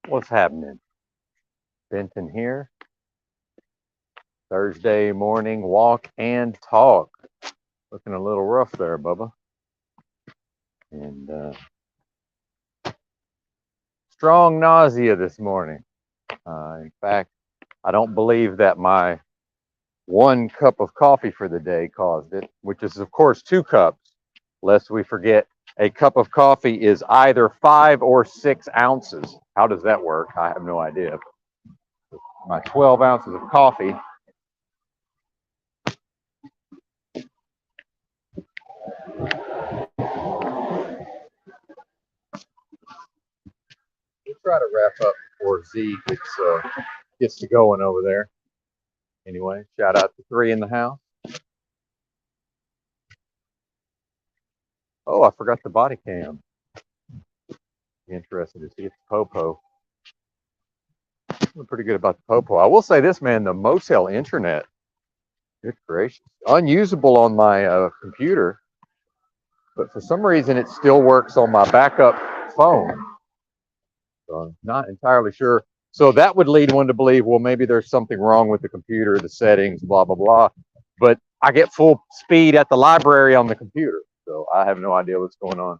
What's happening? Benton here. Thursday morning walk and talk. Looking a little rough there, Bubba. And strong nausea this morning. In fact, I don't believe that my 1 cup of coffee for the day caused it, which is, of course, 2 cups, lest we forget a cup of coffee is either 5 or 6 ounces. How does that work? I have no idea. My 12 ounces of coffee. We'll try to wrap up before Z gets to going over there. Anyway, shout out to 3 in the house. Oh, I forgot the body cam. Interested to see if the popo. I'm pretty good about the popo. I will say this, man, the motel internet, good gracious, unusable on my computer, but for some reason it still works on my backup phone. So I'm not entirely sure. So that would lead one to believe, well, maybe there's something wrong with the computer, the settings, blah, blah, blah. But I get full speed at the library on the computer. So I have no idea what's going on.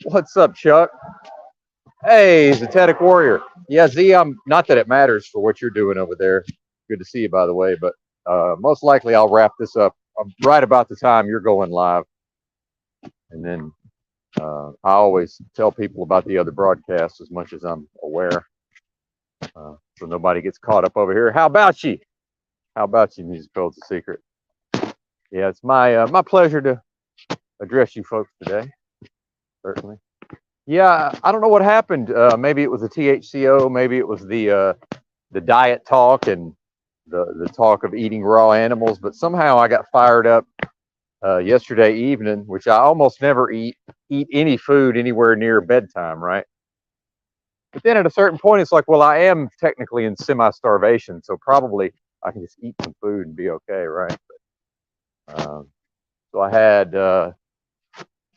What's up, Chuck? Hey, Zetetic Warrior. Yeah, Z, not that it matters for what you're doing over there. Good to see you, by the way. But most likely I'll wrap this up right about the time you're going live. And then I always tell people about the other broadcasts as much as I'm aware. So nobody gets caught up over here. How about you? How about you, Music Code's a Secret? Yeah, it's my pleasure to address you folks today. Certainly. Yeah, I don't know what happened. Maybe it was the THCO. Maybe it was the diet talk and the talk of eating raw animals. But somehow I got fired up yesterday evening, which I almost never eat any food anywhere near bedtime, right? But then at a certain point, it's like, well, I am technically in semi-starvation, so probably I can just eat some food and be okay, right? But, so I had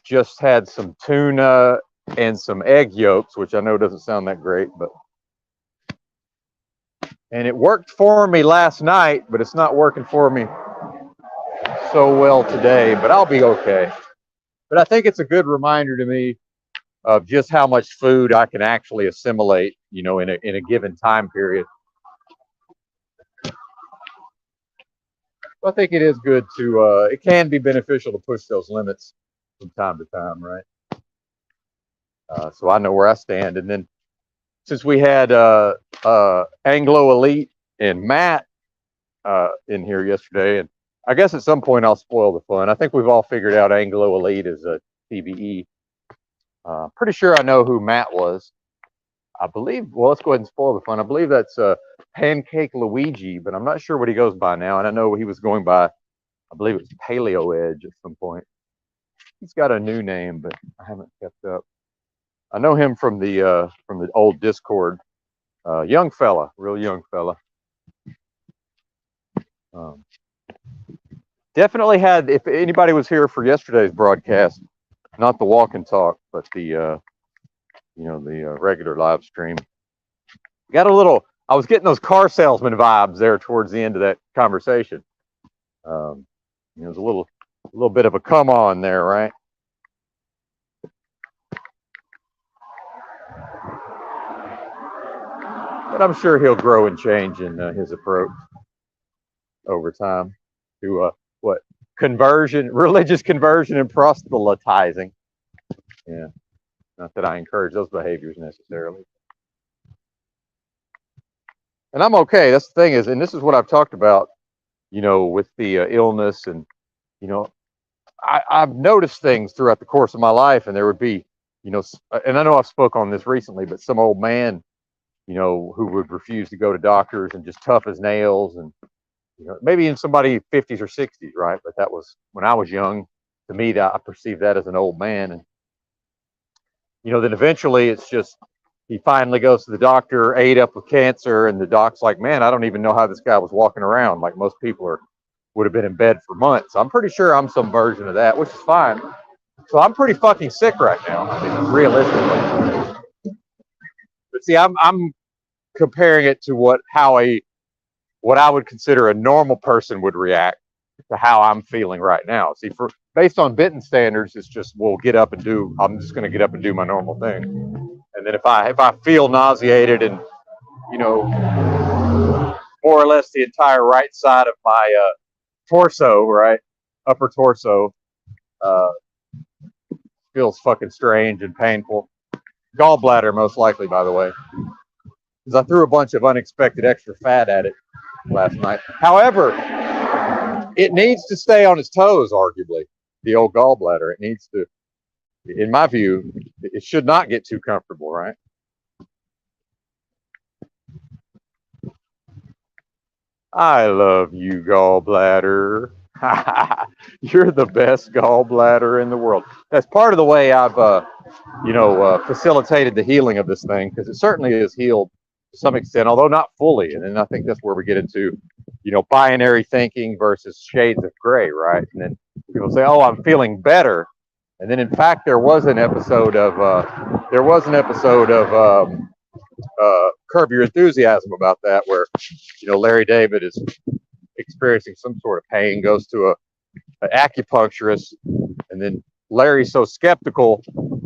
just had some tuna and some egg yolks, which I know doesn't sound that great, and it worked for me last night, but it's not working for me so well today, but I'll be okay. But I think it's a good reminder to me of just how much food I can actually assimilate, in a given time period. I think it is good to, it can be beneficial to push those limits from time to time, right? So I know where I stand. And then since we had Anglo Elite and Matt in here yesterday, and I guess at some point I'll spoil the fun. I think we've all figured out Anglo Elite is a TBE. Pretty sure I know who Matt was. I believe, well, let's go ahead and spoil the fun. I believe that's Pancake Luigi, but I'm not sure what he goes by now. And I know he was going by, I believe it was Paleo Edge at some point. He's got a new name, but I haven't kept up. I know him from the old Discord. Young fella, real young fella. Definitely had, if anybody was here for yesterday's broadcast, not the walk and talk, but the regular live stream. Got a little, I was getting those car salesman vibes there towards the end of that conversation. There's a little bit of a come on there, right? But I'm sure he'll grow and change in his approach over time to religious conversion and proselytizing. Yeah, not that I encourage those behaviors necessarily. And I'm okay. That's the thing is, and this is what I've talked about, with the illness, and I've noticed things throughout the course of my life, and there would be, and I know I've spoke on this recently, but some old man, who would refuse to go to doctors and just tough as nails, and maybe in somebody 50s or 60s, right? But that was when I was young. To me, that I perceived that as an old man, and then eventually it's just he finally goes to the doctor, ate up with cancer, and the doc's like, man, I don't even know how this guy was walking around. Like most people would have been in bed for months. I'm pretty sure I'm some version of that, which is fine. So I'm pretty fucking sick right now, realistically. But see, I'm comparing it to what I would consider a normal person would react to how I'm feeling right now. See, based on Benton standards, it's just we'll get up and do. I'm just going to get up and do my normal thing. And then if I feel nauseated and more or less the entire right side of my torso, right, upper torso, uh, feels fucking strange and painful. Gallbladder, most likely, by the way, because I threw a bunch of unexpected extra fat at it last night. However, it needs to stay on its toes, arguably. The old gallbladder, it needs to, in my view, it should not get too comfortable, right? I love you, gallbladder. You're the best gallbladder in the world. That's part of the way I've, facilitated the healing of this thing, because it certainly is healed to some extent, although not fully. And then I think that's where we get into, binary thinking versus shades of gray, right? And then people say, "Oh, I'm feeling better," and then in fact there was an episode of Curb Your Enthusiasm about that, where Larry David is experiencing some sort of pain, goes to an acupuncturist, and then Larry's so skeptical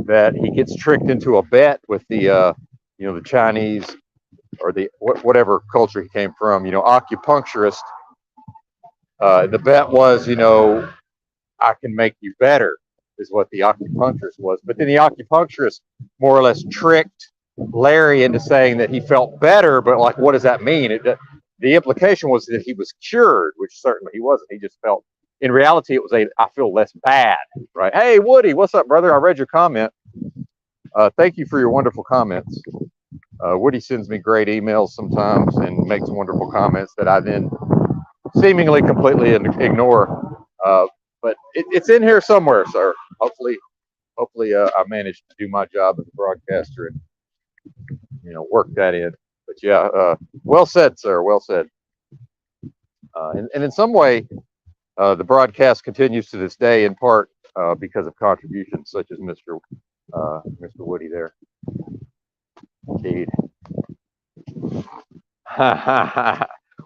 that he gets tricked into a bet with the Chinese or the whatever culture he came from, acupuncturist. The bet was, I can make you better, is what the acupuncturist was. But then the acupuncturist more or less tricked Larry into saying that he felt better, but like, what does that mean? The implication was that he was cured, which certainly he wasn't. He just felt, in reality, it was I feel less bad, right? Hey, Woody, what's up, brother? I read your comment. Thank you for your wonderful comments. Woody sends me great emails sometimes and makes wonderful comments that I then seemingly completely ignore. But it's in here somewhere, sir. Hopefully, I managed to do my job as a broadcaster and work that in. But yeah, well said, sir. Well said. And in some way, the broadcast continues to this day, in part because of contributions such as Mr. Woody there. Indeed.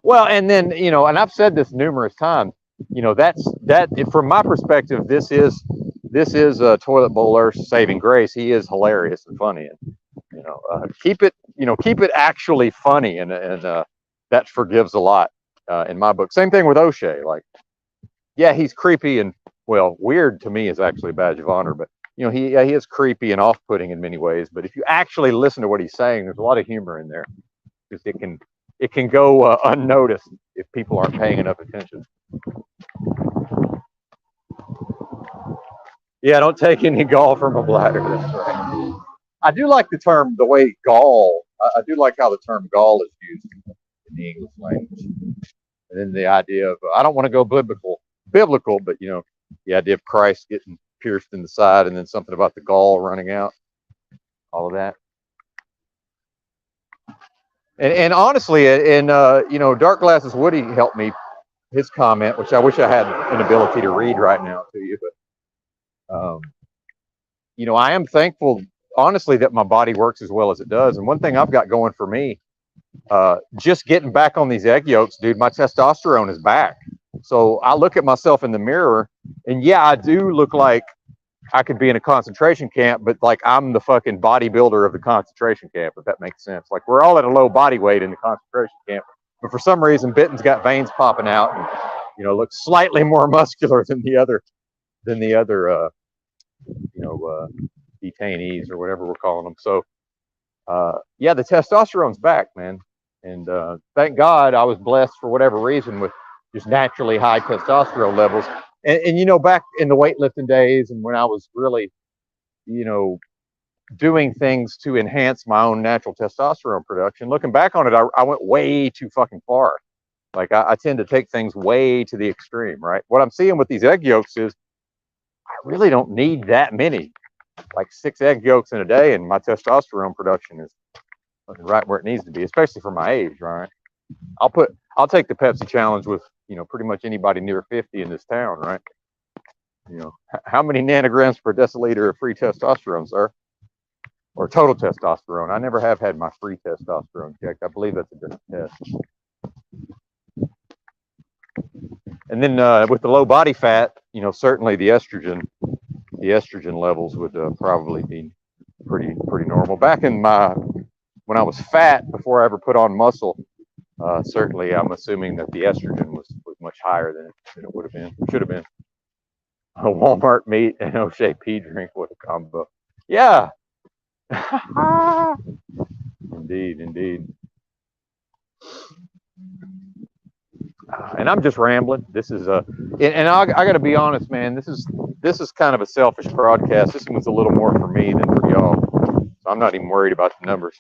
Well, and then and I've said this numerous times. That from my perspective, this is a toilet bowler saving grace. He is hilarious and funny, and keep it actually funny, and that forgives a lot in my book. Same thing with O'Shea. Like, yeah, he's creepy and weird to me is actually a badge of honor, but he is creepy and off-putting in many ways. But if you actually listen to what he's saying, there's a lot of humor in there, because it can go unnoticed if people aren't paying enough attention. Yeah, don't take any gall from a bladder. That's right. I do like the way gall. I do like how the term gall is used in the English language, and then the idea of I don't want to go biblical, but the idea of Christ getting pierced in the side, and then something about the gall running out, all of that. And honestly, Dark Glasses Woody helped me. His comment, which I wish I had an ability to read right now to you, but I am thankful, honestly, that my body works as well as it does. And one thing I've got going for me, just getting back on these egg yolks, dude, my testosterone is back. So I look at myself in the mirror, and yeah, I do look like I could be in a concentration camp, but like I'm the fucking bodybuilder of the concentration camp, if that makes sense. Like, we're all at a low body weight in the concentration camp, but for some reason, Benton's got veins popping out, and looks slightly more muscular than the other detainees or whatever we're calling them. So yeah, the testosterone's back, man, and thank God I was blessed for whatever reason with just naturally high testosterone levels. And back in the weightlifting days, and when I was really doing things to enhance my own natural testosterone production, looking back on it, I went way too fucking far. Like, I tend to take things way to the extreme, right? What I'm seeing with these egg yolks is I really don't need that many, like 6 egg yolks in a day, and my testosterone production is right where it needs to be, especially for my age, right? I'll take the Pepsi challenge with pretty much anybody near 50 in this town, right? How many nanograms per deciliter of free testosterone, sir? or total testosterone. I never have had my free testosterone checked. I believe that's a different test. And then with the low body fat, certainly the estrogen levels would probably be pretty normal. Back in when I was fat, before I ever put on muscle, certainly I'm assuming that the estrogen was much higher than it would have been, should have been. A Walmart meat and O'Shea pea drink, what a combo. Yeah. Indeed. And I'm just rambling. This is and I got to be honest, man. This is kind of a selfish broadcast. This one's a little more for me than for y'all. So I'm not even worried about the numbers.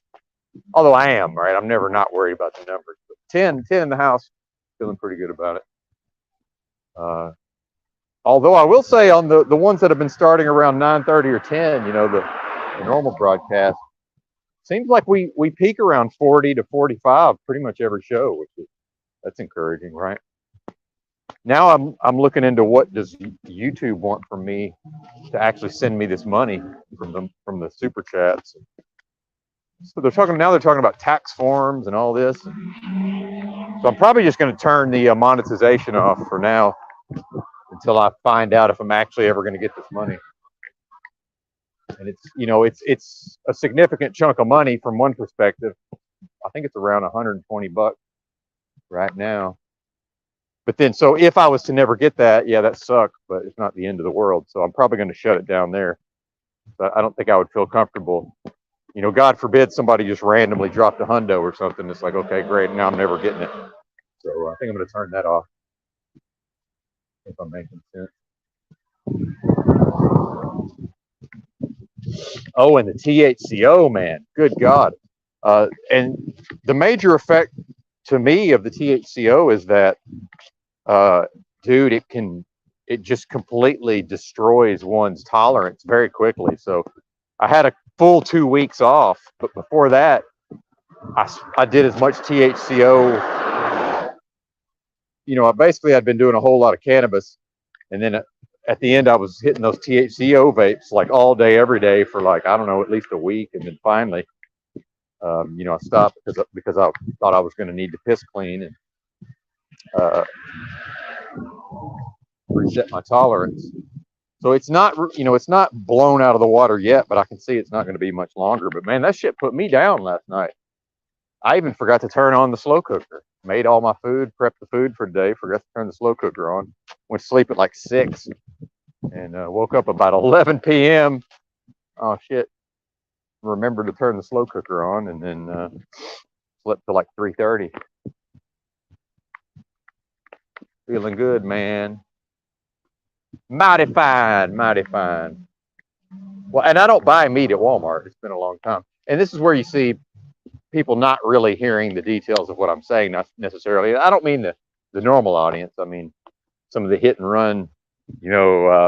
Although I am, right? I'm never not worried about the numbers. But 10 in the house, feeling pretty good about it. Although I will say on the ones that have been starting around 9:30 or 10, the normal broadcast, seems like we peak around 40 to 45 pretty much every show, that's encouraging, right? Now I'm looking into what does YouTube want from me to actually send me this money from the super chats. So they're talking about tax forms and all this. So I'm probably just going to turn the monetization off for now until I find out if I'm actually ever going to get this money. And it's a significant chunk of money from one perspective. I think it's around $120 right now. But then, so if I was to never get that, yeah, that sucks, but it's not the end of the world. So I'm probably going to shut it down there. But I don't think I would feel comfortable. God forbid somebody just randomly dropped a hundo or something. It's like, okay, great. Now I'm never getting it. So I think I'm going to turn that off. If I'm making sense. Oh, and the THCO, man, good God. And the major effect to me of the THCO is that, dude, it just completely destroys one's tolerance very quickly. So I had a full 2 weeks off, but before that, I did as much THCO. Basically I'd been doing a whole lot of cannabis, and then at the end I was hitting those THCO vapes like all day, every day for like, I don't know, at least a week. And then finally, I stopped because I thought I was going to need to piss clean and reset my tolerance. So it's not blown out of the water yet, but I can see it's not going to be much longer. But man, that shit put me down last night. I even forgot to turn on the slow cooker. Made all my food, prepped the food for the day, forgot to turn the slow cooker on. Went to sleep at like 6 and woke up about 11 p.m. Oh, shit. Remembered to turn the slow cooker on, and then slept till like 3:30. Feeling good, man. Mighty fine. Well, and I don't buy meat at Walmart. It's been a long time. And this is where you see people not really hearing the details of what I'm saying, not necessarily. I don't mean the normal audience. I mean some of the hit and run,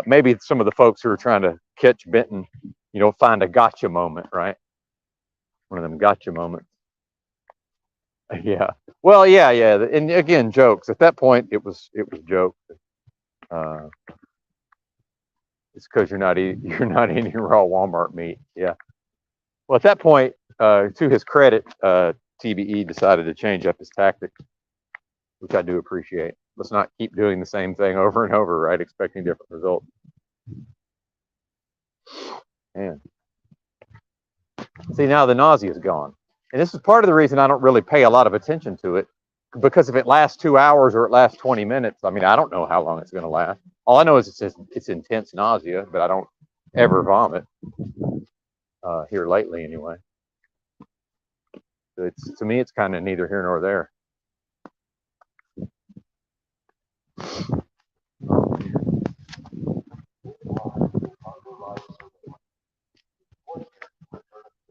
maybe some of the folks who are trying to catch Benton, find a gotcha moment, right? One of them gotcha moments. Yeah. Well, yeah. And again, jokes. At that point, it was jokes. It's because you're not eating raw Walmart meat. Yeah. Well, at that point, to his credit, TBE decided to change up his tactics, which I do appreciate. Let's not keep doing the same thing over and over, right? Expecting different results. Man. See, now the nausea is gone. And this is part of the reason I don't really pay a lot of attention to it, because if it lasts 2 hours or it lasts 20 minutes, I mean, I don't know how long it's going to last. All I know is it's intense nausea, but I don't ever vomit here lately anyway. To me, it's kind of neither here nor there.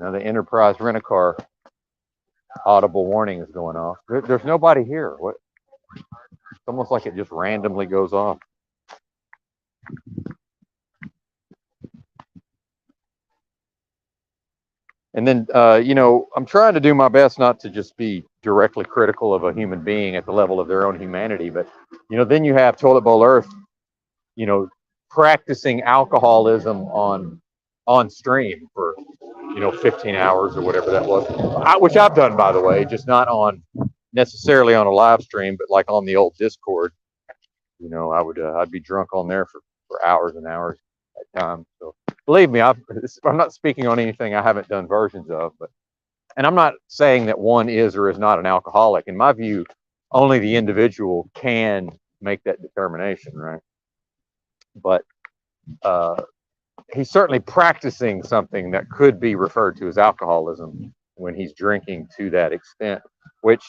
Now the Enterprise Rent-A-Car audible warning is going off. There's nobody here. What? It's almost like it just randomly goes off. And then, I'm trying to do my best not to just be directly critical of a human being at the level of their own humanity. But, then you have Toilet Bowl Earth, practicing alcoholism on on stream for 15 hours or whatever that was, which I've done, by the way, just not on necessarily on a live stream, but like on the old Discord. I'd be drunk on there for hours and hours at times. So believe me, I'm not speaking on anything I haven't done versions of, and I'm not saying that one is or is not an alcoholic. In my view, only the individual can make that determination, right? But he's certainly practicing something that could be referred to as alcoholism when he's drinking to that extent, which,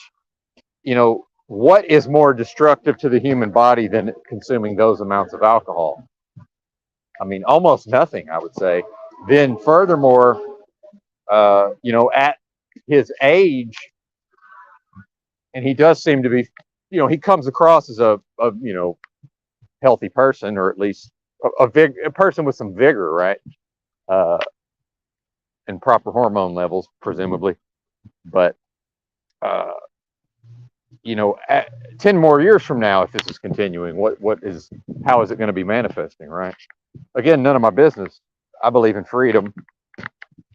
what is more destructive to the human body than consuming those amounts of alcohol? I mean, almost nothing, I would say. Then furthermore, at his age, and he does seem to be, he comes across as a healthy person, or at least a person with some vigor, right? Uh, and proper hormone levels, presumably. But, uh, 10 more years from now, if this is continuing, how is it going to be manifesting, right? Again, none of my business. I believe in freedom.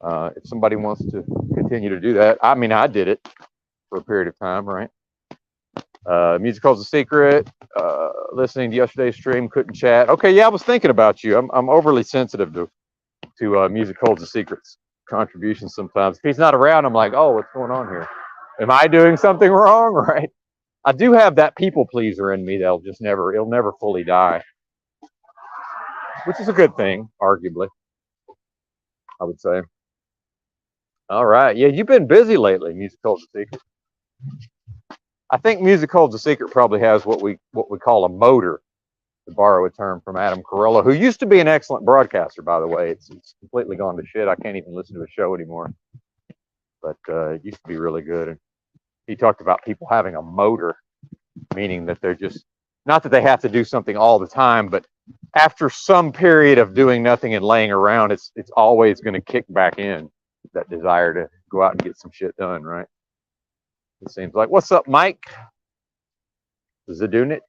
If somebody wants to continue to do that, I mean, I did it for a period of time, right? Music Holds a Secret. Listening to yesterday's stream, couldn't chat. Okay, yeah, I was thinking about you. I'm overly sensitive to Music Holds a Secret's contributions sometimes. If he's not around, I'm like, oh, what's going on here? Am I doing something wrong? Right? I do have that people pleaser in me that'll just it'll never fully die, which is a good thing, arguably, I would say. All right. Yeah, you've been busy lately, Music Holds a Secret. I think Music Holds a Secret probably has what we call a motor, to borrow a term from Adam Carolla, who used to be an excellent broadcaster, by the way. It's completely gone to shit. I can't even listen to a show anymore. But it used to be really good. And he talked about people having a motor, meaning that they're just, not that they have to do something all the time, but after some period of doing nothing and laying around, it's always going to kick back in, that desire to go out and get some shit done, right? It seems like. What's up, Mike? Zadunich?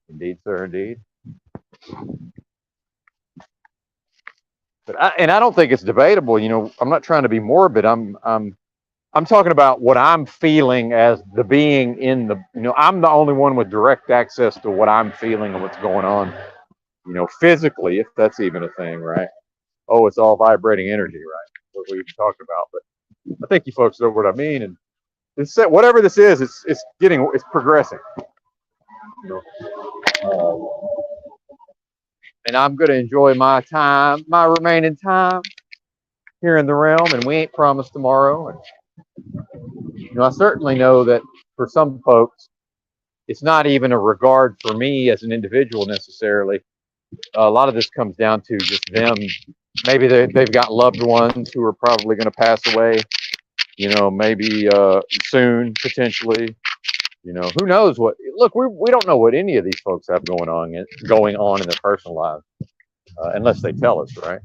Indeed, sir, indeed. But I don't think it's debatable. I'm not trying to be morbid. I'm talking about what I'm feeling as the being in the. I'm the only one with direct access to what I'm feeling and what's going on. Physically, if that's even a thing, right? Oh, it's all vibrating energy, right? What we talked about. But I think you folks know what I mean. And whatever this is, it's progressing. And I'm going to enjoy my remaining time here in the realm. And we ain't promised tomorrow. And I certainly know that for some folks, it's not even a regard for me as an individual necessarily. A lot of this comes down to just them. Maybe they've got loved ones who are probably going to pass away. Maybe soon, potentially. Who knows what? Look, we don't know what any of these folks have going on in their personal lives, unless they tell us, right?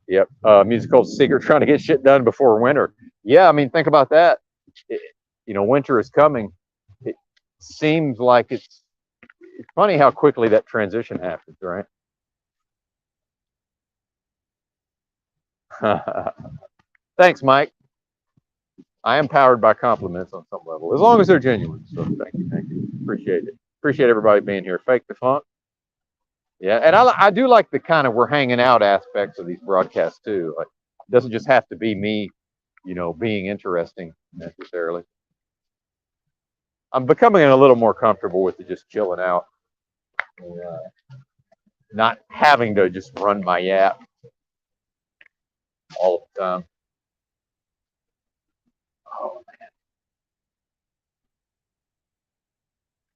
Yep. Music Holds a Secret, trying to get shit done before winter. Yeah, I mean, think about that. Winter is coming. It seems like it's funny how quickly that transition happens, right? Thanks, Mike. I am powered by compliments on some level, as long as they're genuine. So thank you. Appreciate it. Appreciate everybody being here. Fake the funk. Yeah, and I do like the kind of we're hanging out aspects of these broadcasts too. Like, it doesn't just have to be me, being interesting necessarily. I'm becoming a little more comfortable with just chilling out, and, not having to just run my yap all the time. Oh man.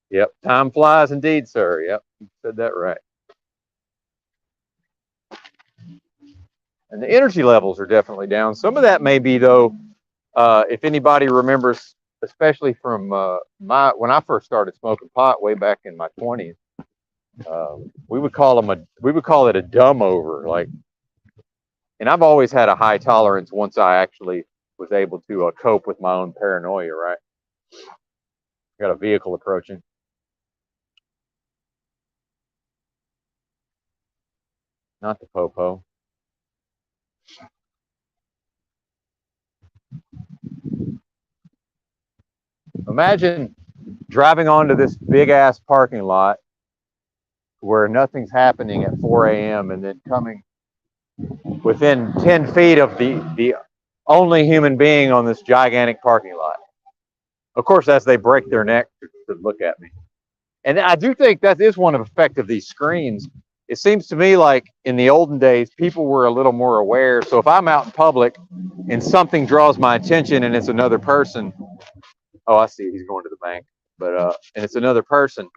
Yep, time flies indeed, sir. Yep, you said that right. And the energy levels are definitely down. Some of that may be, though, if anybody remembers, especially from when I first started smoking pot way back in my 20s, we would call it a dumb over. Like, and I've always had a high tolerance once I actually was able to cope with my own paranoia. Right, got a vehicle approaching. Not the popo. Imagine driving onto this big ass parking lot where nothing's happening at 4 a.m. and then coming within 10 feet of the only human being on this gigantic parking lot. Of course, as they break their neck to look at me. And I do think that is one effect of these screens. It seems to me like in the olden days, people were a little more aware. So if I'm out in public and something draws my attention and it's another person, oh, I see, he's going to the bank, but and it's another person,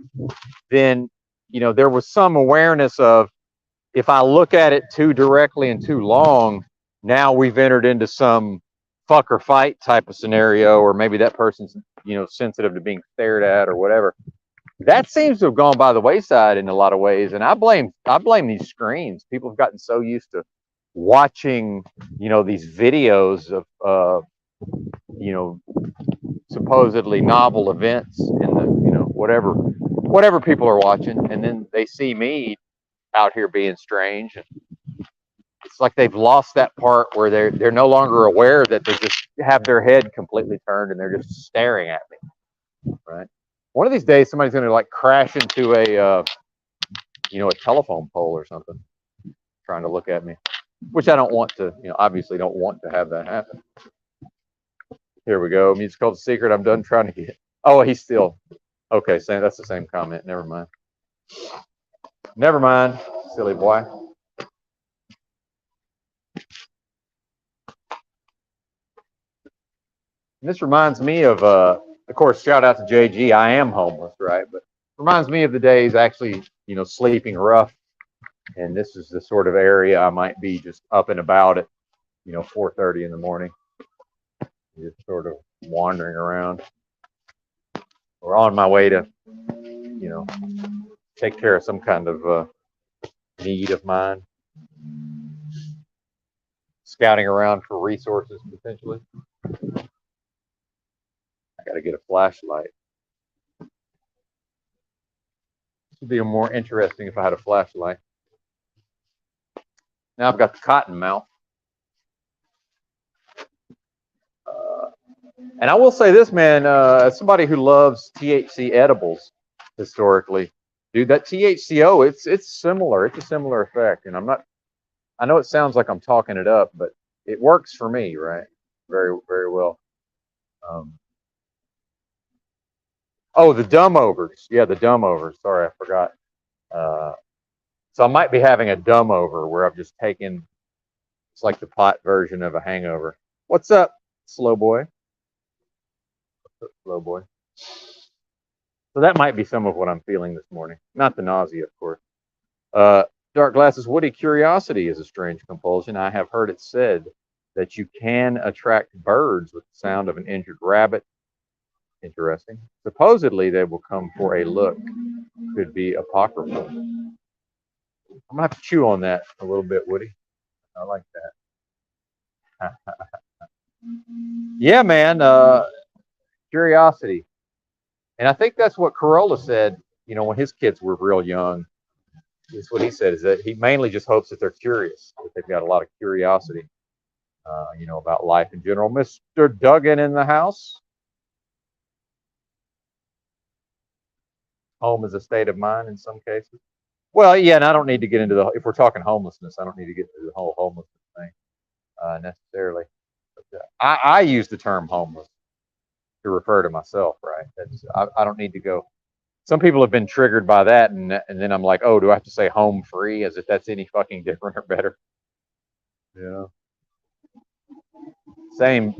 then there was some awareness of, if I look at it too directly and too long, now we've entered into some fuck or fight type of scenario, or maybe that person's sensitive to being stared at or whatever. That seems to have gone by the wayside in a lot of ways, and I blame these screens. People have gotten so used to watching these videos of supposedly novel events in the whatever people are watching, and then they see me out here being strange, and it's like they've lost that part where they're no longer aware that they just have their head completely turned and they're just staring at me, right? One of these days somebody's going to like crash into a telephone pole or something trying to look at me, which I don't want to, obviously don't want to have that happen. Here we go. Music called The Secret. I'm done trying to get. Oh, he's still okay. Saying that's the same comment. Never mind. Never mind, silly boy. And this reminds me of course, shout out to JG. I am homeless, right? But reminds me of the days actually, sleeping rough. And this is the sort of area I might be just up and about at, 4:30 in the morning, just sort of wandering around, or on my way to, take care of some kind of need of mine, scouting around for resources potentially. I got to get a flashlight. This would be more interesting if I had a flashlight. Now I've got the cotton mouth. And I will say this, man, as somebody who loves THC edibles historically, dude, that THCO, it's similar. It's a similar effect. And I know it sounds like I'm talking it up, but it works for me, right? Very, very well. Oh, the dumb overs. Yeah, the dumb overs. Sorry, I forgot. So I might be having a dumb over where I've just taken, it's like the pot version of a hangover. What's up, slow boy? What's up, slow boy? So that might be some of what I'm feeling this morning. Not the nausea, of course. Dark Glasses Woody, curiosity is a strange compulsion. I have heard it said that you can attract birds with the sound of an injured rabbit. Interesting. Supposedly they will come for a look. Could be apocryphal. I'm gonna have to chew on that a little bit, Woody. I like that. Yeah, man. Curiosity. And I think that's what Corolla said, when his kids were real young. That's what he said, is that he mainly just hopes that they're curious, that they've got a lot of curiosity, about life in general. Mr. Duggan in the house. Home is a state of mind in some cases. Well, yeah, and I don't need to get into if we're talking homelessness, I don't need to get into the whole homelessness thing necessarily. But, I use the term homeless to refer to myself, right? I don't need to go. Some people have been triggered by that, and then I'm like, oh, do I have to say home free as if that's any fucking different or better? Yeah. Same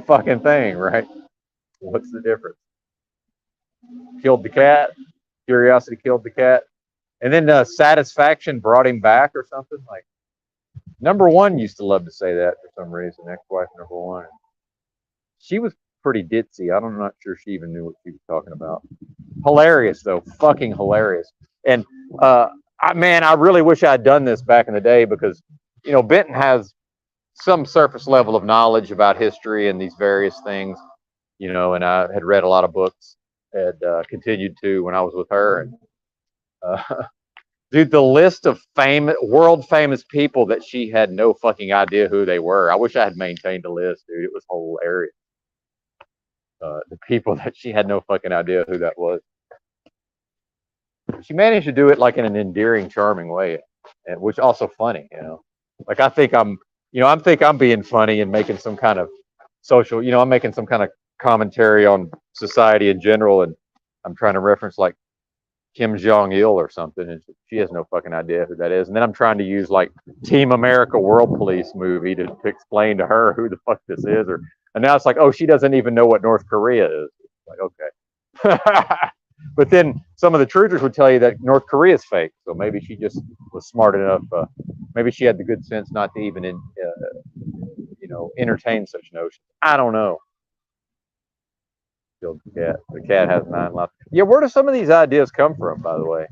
fucking thing, right? What's the difference? Killed the cat. Curiosity killed the cat. And then satisfaction brought him back or something. Like, number one used to love to say that for some reason, ex-wife number one. She was pretty ditzy. I'm not sure she even knew what she was talking about. Hilarious, though. Fucking hilarious. And, I really wish I had done this back in the day because, Benton has some surface level of knowledge about history and these various things, and I had read a lot of books, had continued to when I was with her. And Dude, the list of famous, world famous people that she had no fucking idea who they were. I wish I had maintained a list, dude. It was hilarious. The people that she had no fucking idea who that was. She managed to do it like in an endearing, charming way, and which also funny, you know. Like I think I'm, I'm being funny and making some kind of social, I'm making some kind of commentary on society in general, and I'm trying to reference like Kim Jong Il or something, and she has no fucking idea who that is. And then I'm trying to use like Team America World Police movie to explain to her who the fuck this is, or and now it's like, oh, she doesn't even know what North Korea is. Like, okay. But then some of the truthers would tell you that North Korea is fake. So maybe she just was smart enough. Maybe she had the good sense not to even, entertain such notions. I don't know. Killed the cat. The cat has 9 lives. Yeah, where do some of these ideas come from, by the way?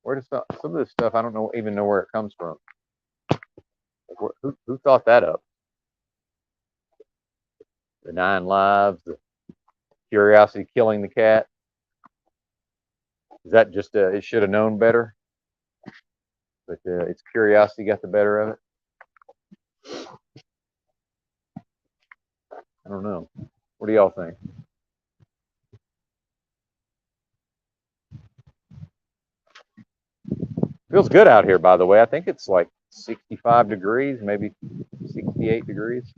Where does some of this stuff? I don't know even know where it comes from. Who thought that up? The 9 lives, the curiosity killing the cat. Is that just it should have known better? But its curiosity got the better of it. I don't know. What do y'all think? Feels good out here, by the way. I think it's like 65 degrees, maybe 68 degrees.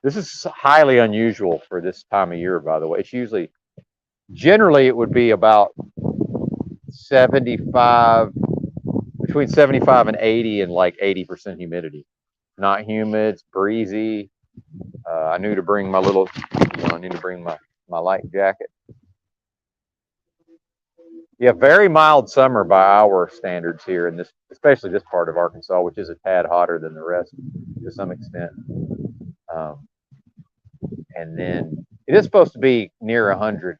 This is highly unusual for this time of year, by the way. It's usually, generally, it would be about 75, between 75 and 80, and like 80% humidity. Not humid, it's breezy. I knew to bring my little, I need to bring my light jacket. Yeah, very mild summer by our standards here in this, especially this part of Arkansas, which is a tad hotter than the rest to some extent. Um, and then it is supposed to be near 100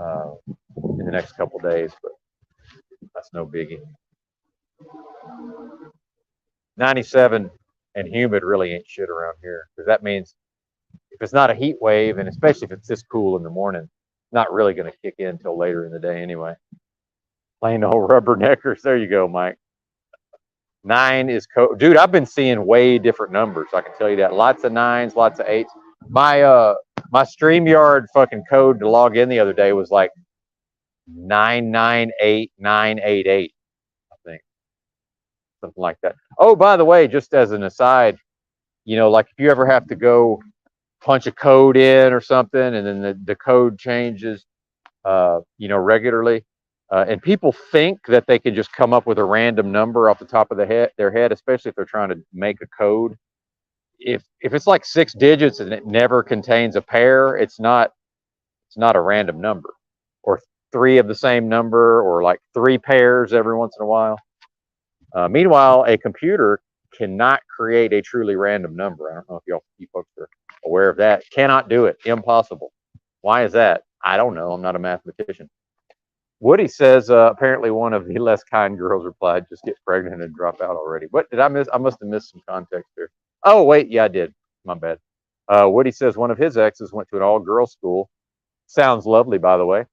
uh, in the next couple days, but that's no biggie. 97 and humid really ain't shit around here, because that means if it's not a heat wave, and especially if it's this cool in the morning, not really going to kick in until later in the day anyway. Plain old rubberneckers. There you go, Mike. 9 is dude. I've been seeing way different numbers. I can tell you that. Lots of 9s, lots of 8s. My StreamYard fucking code to log in the other day was like 998988. I think something like that. Oh, by the way, just as an aside, like if you ever have to go punch a code in or something, and then the code changes, regularly. And people think that they can just come up with a random number off the top of their head, especially if they're trying to make a code. If it's like 6 digits and it never contains a pair, it's not a random number, or 3 of the same number, or like 3 pairs every once in a while. Meanwhile, a computer cannot create a truly random number. I don't know if you folks are aware of that. Cannot do it. Impossible. Why is that? I don't know. I'm not a mathematician. Woody says, apparently one of the less kind girls replied, just get pregnant and drop out already. What did I miss? I must have missed some context here. Oh, wait. Yeah, I did. My bad. Woody says one of his exes went to an all-girls school. Sounds lovely, by the way.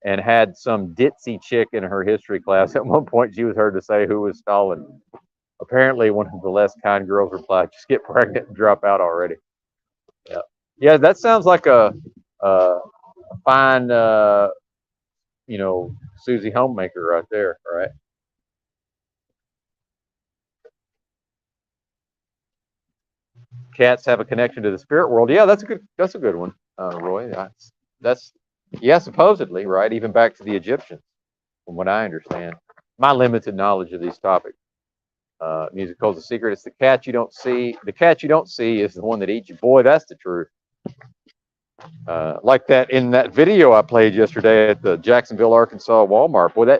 And had some ditzy chick in her history class. At one point, she was heard to say, who was Stalin? Apparently, one of the less kind girls replied, just get pregnant and drop out already. Yeah. Yeah, that sounds like a fine, Susie Homemaker right there, right? Cats have a connection to the spirit world. Yeah, that's a good one, Roy. That's yeah, supposedly, right? Even back to the Egyptians, from what I understand. My limited knowledge of these topics. Music holds a secret. It's the cat you don't see. The cat you don't see is the one that eats you. Boy, that's the truth. Like that in that video I played yesterday at the Jacksonville, Arkansas Walmart. Boy,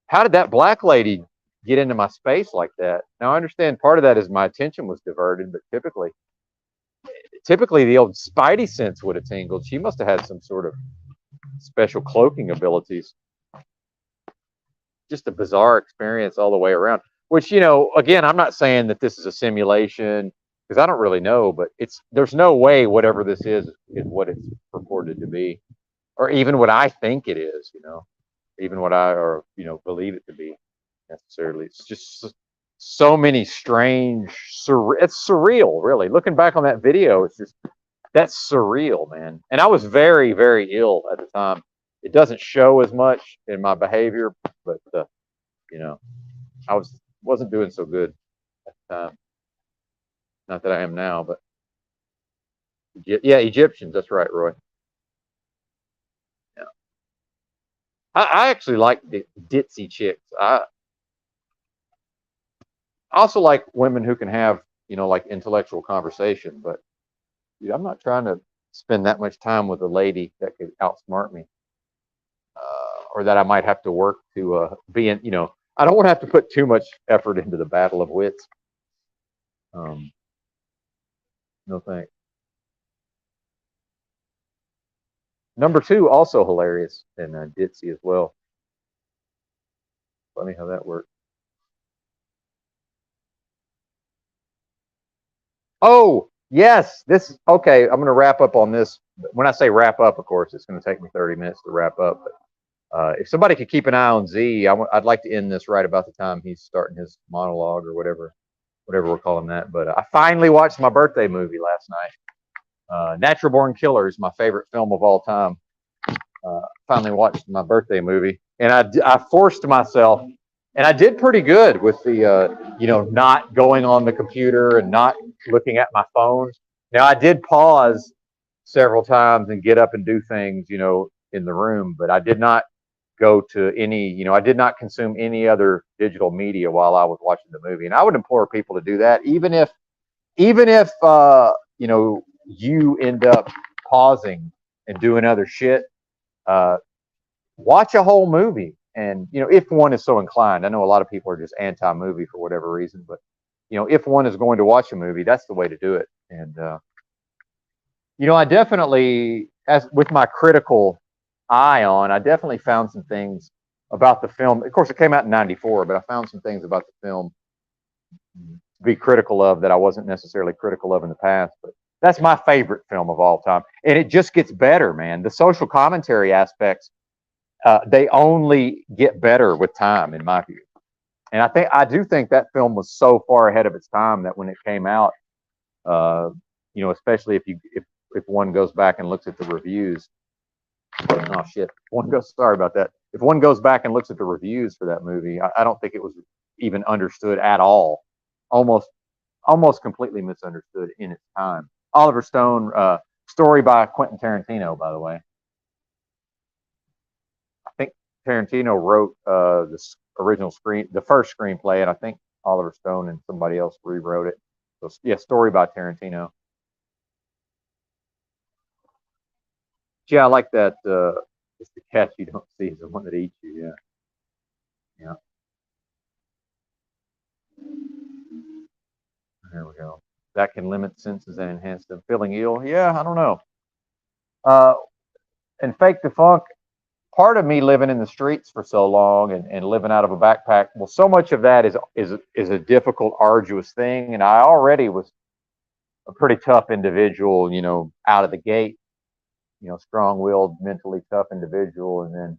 how did that black lady get into my space like that? Now I understand part of that is my attention was diverted, but typically the old spidey sense would have tingled. She must have had some sort of special cloaking abilities. Just a bizarre experience all the way around. Which, again, I'm not saying that this is a simulation, because I don't really know, but there's no way whatever this is what it's purported to be, or even what I think it is. even what I or believe it to be necessarily. It's just so many strange, it's surreal, really. Looking back on that video, it's just that's surreal, man. And I was very, very ill at the time. It doesn't show as much in my behavior, but you know, I wasn't doing so good at the time. Not that I am now, but yeah, Egyptians. That's right, Roy. Yeah, I actually like the ditzy chicks. I also like women who can have like intellectual conversation, but dude, I'm not trying to spend that much time with a lady that could outsmart me, or that I might have to work to be in. I don't want to have to put too much effort into the battle of wits. Um, no thanks. Number two, also hilarious and ditzy as well. Funny how that works. Oh yes, this okay. I'm going to wrap up on this. When I say wrap up, of course, it's going to take me 30 minutes to wrap up. But if somebody could keep an eye on Z, I'd like to end this right about the time he's starting his monologue or whatever we're calling that. But I finally watched my birthday movie last night. Natural Born Killers, my favorite film of all time. Finally watched my birthday movie, and I forced myself, and I did pretty good with the not going on the computer and not looking at my phone. Now I did pause several times and get up and do things in the room, but I did not go to any I did not consume any other digital media while I was watching the movie, and I would implore people to do that, even if you end up pausing and doing other shit. Uh, Watch a whole movie, and if one is so inclined. I know a lot of people are just anti-movie for whatever reason, but if one is going to watch a movie, that's the way to do it. And I definitely, as with my critical eye on, I definitely found some things about the film. Of course, it came out in '94, but I found some things about the film to be critical of that I wasn't necessarily critical of in the past. But that's my favorite film of all time, and it just gets better, man. The social commentary aspects, they only get better with time, in my view. And I do think that film was so far ahead of its time that when it came out, uh, especially if one goes back and looks at the reviews. Oh shit! One goes. Sorry about that. If one goes back and looks at the reviews for that movie, I don't think it was even understood at all. Almost, almost completely misunderstood in its time. Oliver Stone, story by Quentin Tarantino, by the way. I think Tarantino wrote the original the first screenplay, and I think Oliver Stone and somebody else rewrote it. So yeah, story by Tarantino. Yeah, I like that. It's the cat you don't see is the one that eats you. Yeah, yeah. There we go. That can limit senses and enhance them. Feeling ill? Yeah, I don't know. Uh, and fake the funk. Part of me living in the streets for so long and living out of a backpack. Well, so much of that is a difficult, arduous thing, and I already was a pretty tough individual, out of the gate. Strong-willed, mentally tough individual, and then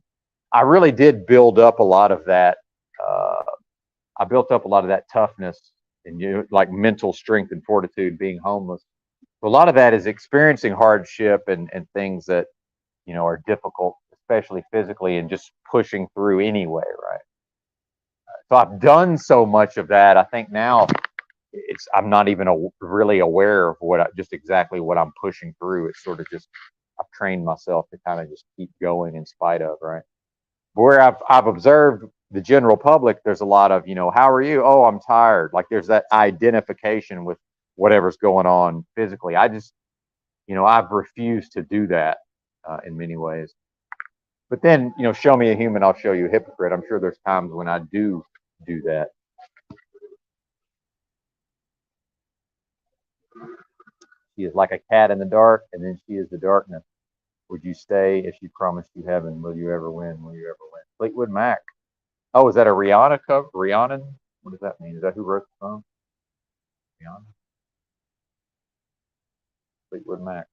I really did build up a lot of that. Uh, I built up a lot of that toughness and like mental strength and fortitude being homeless. So a lot of that is experiencing hardship and things that are difficult, especially physically, and just pushing through anyway, right? So I've done so much of that. I think now I'm not even really aware of just exactly what I'm pushing through. It's sort of just I've trained myself to kind of just keep going in spite of, right? Where I've observed the general public, there's a lot of how are you? Oh, I'm tired. Like there's that identification with whatever's going on physically. I just I've refused to do that in many ways. But then show me a human, I'll show you a hypocrite. I'm sure there's times when I do that. She is like a cat in the dark, and then she is the darkness. Would you stay if she promised you heaven? Will you ever win? Will you ever win? Fleetwood Mac. Oh, is that a Rihanna cover? Rihanna? What does that mean? Is that who wrote the song? Rihanna? Fleetwood Mac.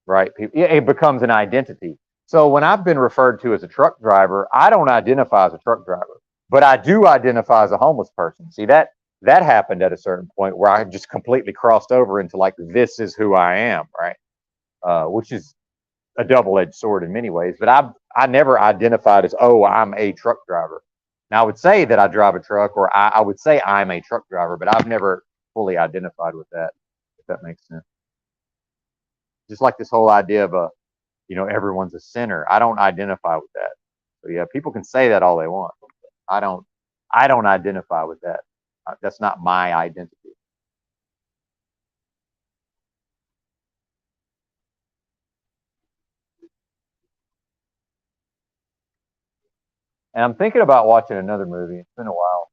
Right. Yeah, it becomes an identity. So when I've been referred to as a truck driver, I don't identify as a truck driver, but I do identify as a homeless person. See, that happened at a certain point where I just completely crossed over into like, this is who I am, right? Which is a double-edged sword in many ways. But I never identified as, oh, I'm a truck driver. Now I would say that I drive a truck, or I would say I'm a truck driver, but I've never fully identified with that, if that makes sense. Just like this whole idea of everyone's a sinner. I don't identify with that. So yeah, people can say that all they want. I don't. I don't identify with that. That's not my identity. And I'm thinking about watching another movie. It's been a while.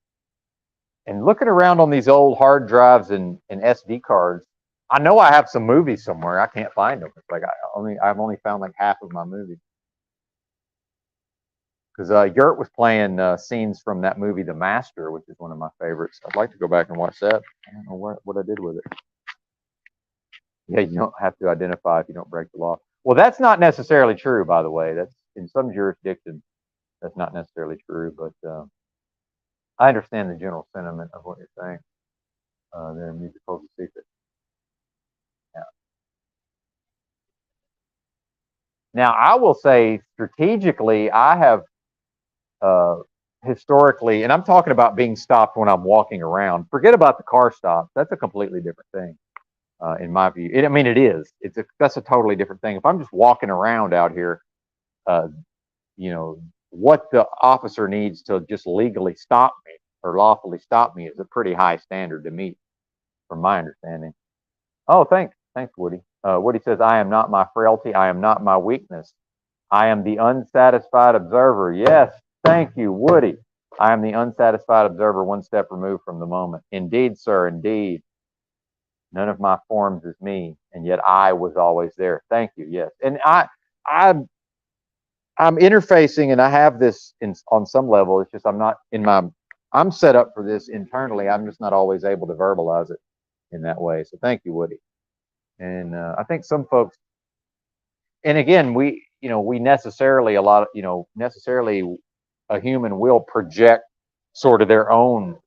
And looking around on these old hard drives and SD cards, I know I have some movies somewhere. I can't find them. It's like I've only found like half of my movies. Because Yurt was playing scenes from that movie, The Master, which is one of my favorites. I'd like to go back and watch that. I don't know what I did with it. Yeah, you don't have to identify if you don't break the law. Well, that's not necessarily true, by the way. That's in some jurisdictions, that's not necessarily true, but I understand the general sentiment of what you're saying. Their musical secret. Yeah. Now, I will say strategically, I have uh, historically, and I'm talking about being stopped when I'm walking around. Forget about the car stops. That's a completely different thing, in my view. I mean, it is. That's a totally different thing. If I'm just walking around out here, uh, what the officer needs to just legally stop me or lawfully stop me is a pretty high standard to meet, from my understanding. Oh, thanks, Woody. Woody says, "I am not my frailty. I am not my weakness. I am the unsatisfied observer." Yes, thank you, Woody. I am the unsatisfied observer, one step removed from the moment. Indeed, sir, indeed. None of my forms is me, and yet I was always there. Thank you. Yes, and I, I'm interfacing, and I have this on some level. It's just I'm not in my. I'm set up for this internally. I'm just not always able to verbalize it in that way. So thank you, Woody. And I think some folks, and again, we necessarily necessarily a human will project sort of their own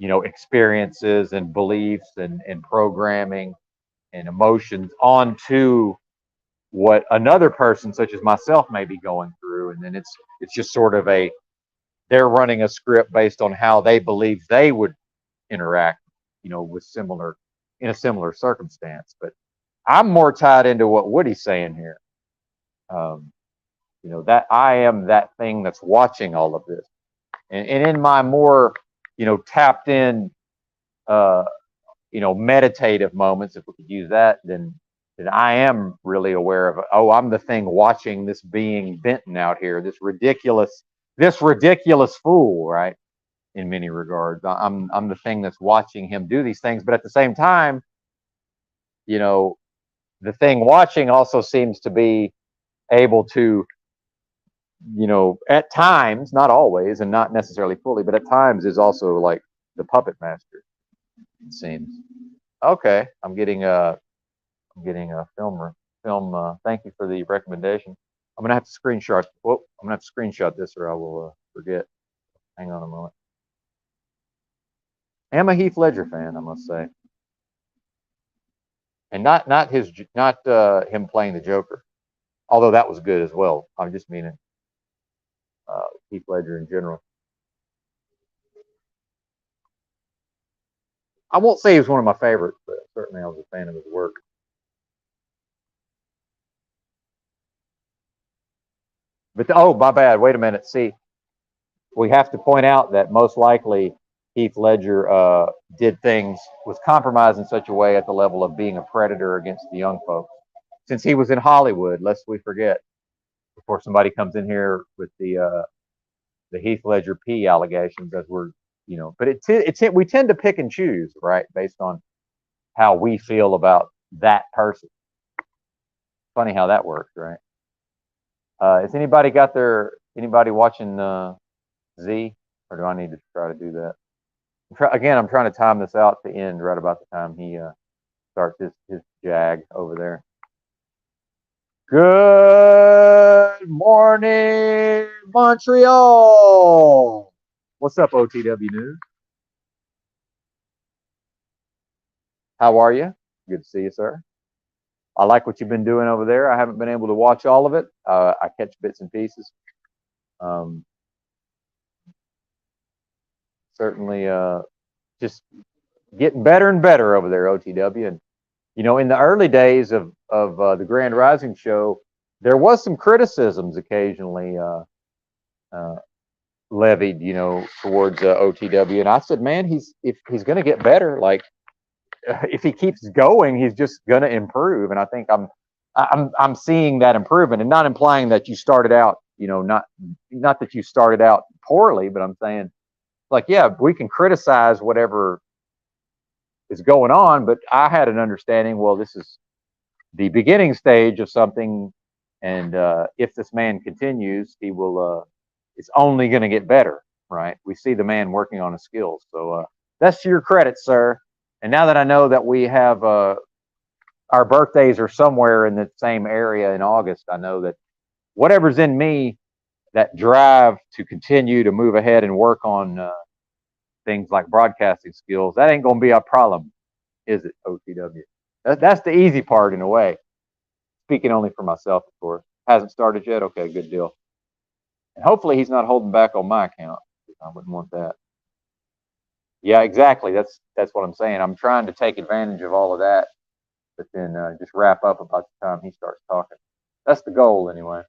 experiences and beliefs and programming and emotions onto what another person such as myself may be going through, and then it's just sort of they're running a script based on how they believe they would interact with similar in a similar circumstance. But I'm more tied into what Woody's saying here. um, that I am that thing that's watching all of this, and in my more tapped in uh, meditative moments, if we could use that, then I am really aware of, oh, I'm the thing watching this being Benton out here, this ridiculous fool, right? In many regards, I'm the thing that's watching him do these things, but at the same time, you know, the thing watching also seems to be able to, at times, not always, and not necessarily fully, but at times is also like the puppet master. It seems. Okay, I'm getting a film. Thank you for the recommendation. I'm gonna have to screenshot. Whoop, I'm gonna have to screenshot this, or I will forget. Hang on a moment. I'm a Heath Ledger fan, I must say, and not him playing the Joker, although that was good as well. I'm just meaning Heath Ledger in general. I won't say he was one of my favorites, but certainly I was a fan of his work. But oh, my bad. Wait a minute. See, we have to point out that most likely Heath Ledger did things, was compromised in such a way at the level of being a predator against the young folks. Since he was in Hollywood, lest we forget, before somebody comes in here with the Heath Ledger P allegations, as we're, but we tend to pick and choose, right, based on how we feel about that person. Funny how that works, right? Has anybody watching Z, or do I need to try to do that? Again, I'm trying to time this out to end right about the time he starts his jag over there. Good morning, Montreal. What's up, OTW News? How are you? Good to see you, sir. I like what you've been doing over there. I haven't been able to watch all of it. I catch bits and pieces. Um, certainly, just getting better and better over there, OTW. And in the early days of the Grand Rising show, there was some criticisms occasionally uh, levied, towards OTW. And I said, man, if he's going to get better, like if he keeps going, he's just going to improve. And I think I'm seeing that improvement, and not implying that you started out, not that you started out poorly, but I'm saying, like, yeah, we can criticize whatever is going on, but I had an understanding, well, this is the beginning stage of something, and if this man continues, he will. It's only going to get better, right? We see the man working on his skills, so that's to your credit, sir. And now that I know that we have our birthdays are somewhere in the same area in August, I know that whatever's in me, that drive to continue to move ahead and work on things like broadcasting skills, that ain't going to be a problem, is it, OTW? That's the easy part in a way. Speaking only for myself, of course. Hasn't started yet? Okay, good deal. And hopefully he's not holding back on my account. I wouldn't want that. Yeah, exactly. That's what I'm saying. I'm trying to take advantage of all of that, but then just wrap up about the time he starts talking. That's the goal, anyway.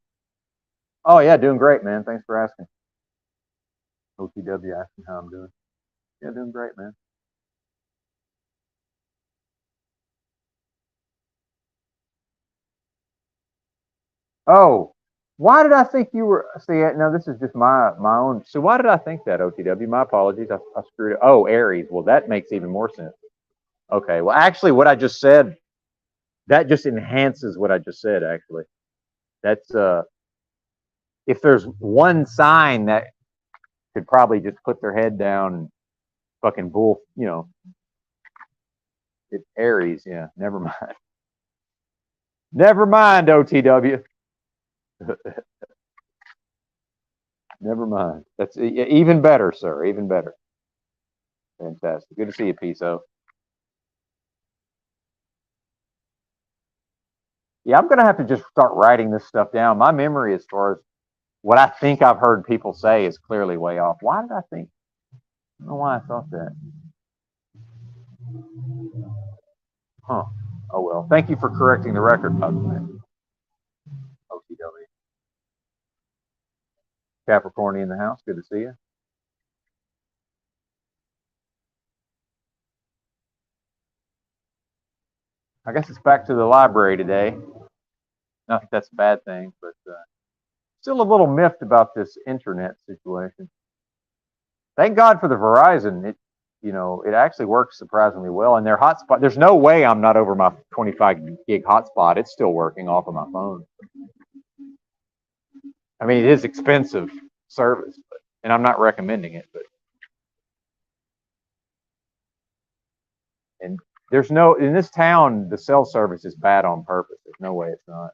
Oh yeah, doing great, man. Thanks for asking. OTW asking how I'm doing. Yeah, doing great, man. Oh, why did I think you were? See, no, this is just my own. So why did I think that, OTW? My apologies. I screwed it. Oh, Aries. Well, that makes even more sense. Okay. Well, actually, what I just said, that just enhances what I just said. Actually, that's if there's one sign that could probably just put their head down and fucking bull, it's Aries. Yeah. Never mind. Never mind, OTW. Never mind. That's even better, sir. Even better. Fantastic. Good to see you, Piso. Yeah, I'm gonna have to just start writing this stuff down. My memory, as far as what I think I've heard people say, is clearly way off. Why did I think? I don't know why I thought that. Huh. Oh well. Thank you for correcting the record, by the way. OTW. Capricorn in the house. Good to see you. I guess it's back to the library today. Not that that's a bad thing, but still a little miffed about this internet situation. Thank God for the Verizon. It actually works surprisingly well. And their hotspot, there's no way I'm not over my 25 gig hotspot. It's still working off of my phone. I mean, it is expensive service, and I'm not recommending it, but and there's no in this town the cell service is bad on purpose. There's no way it's not.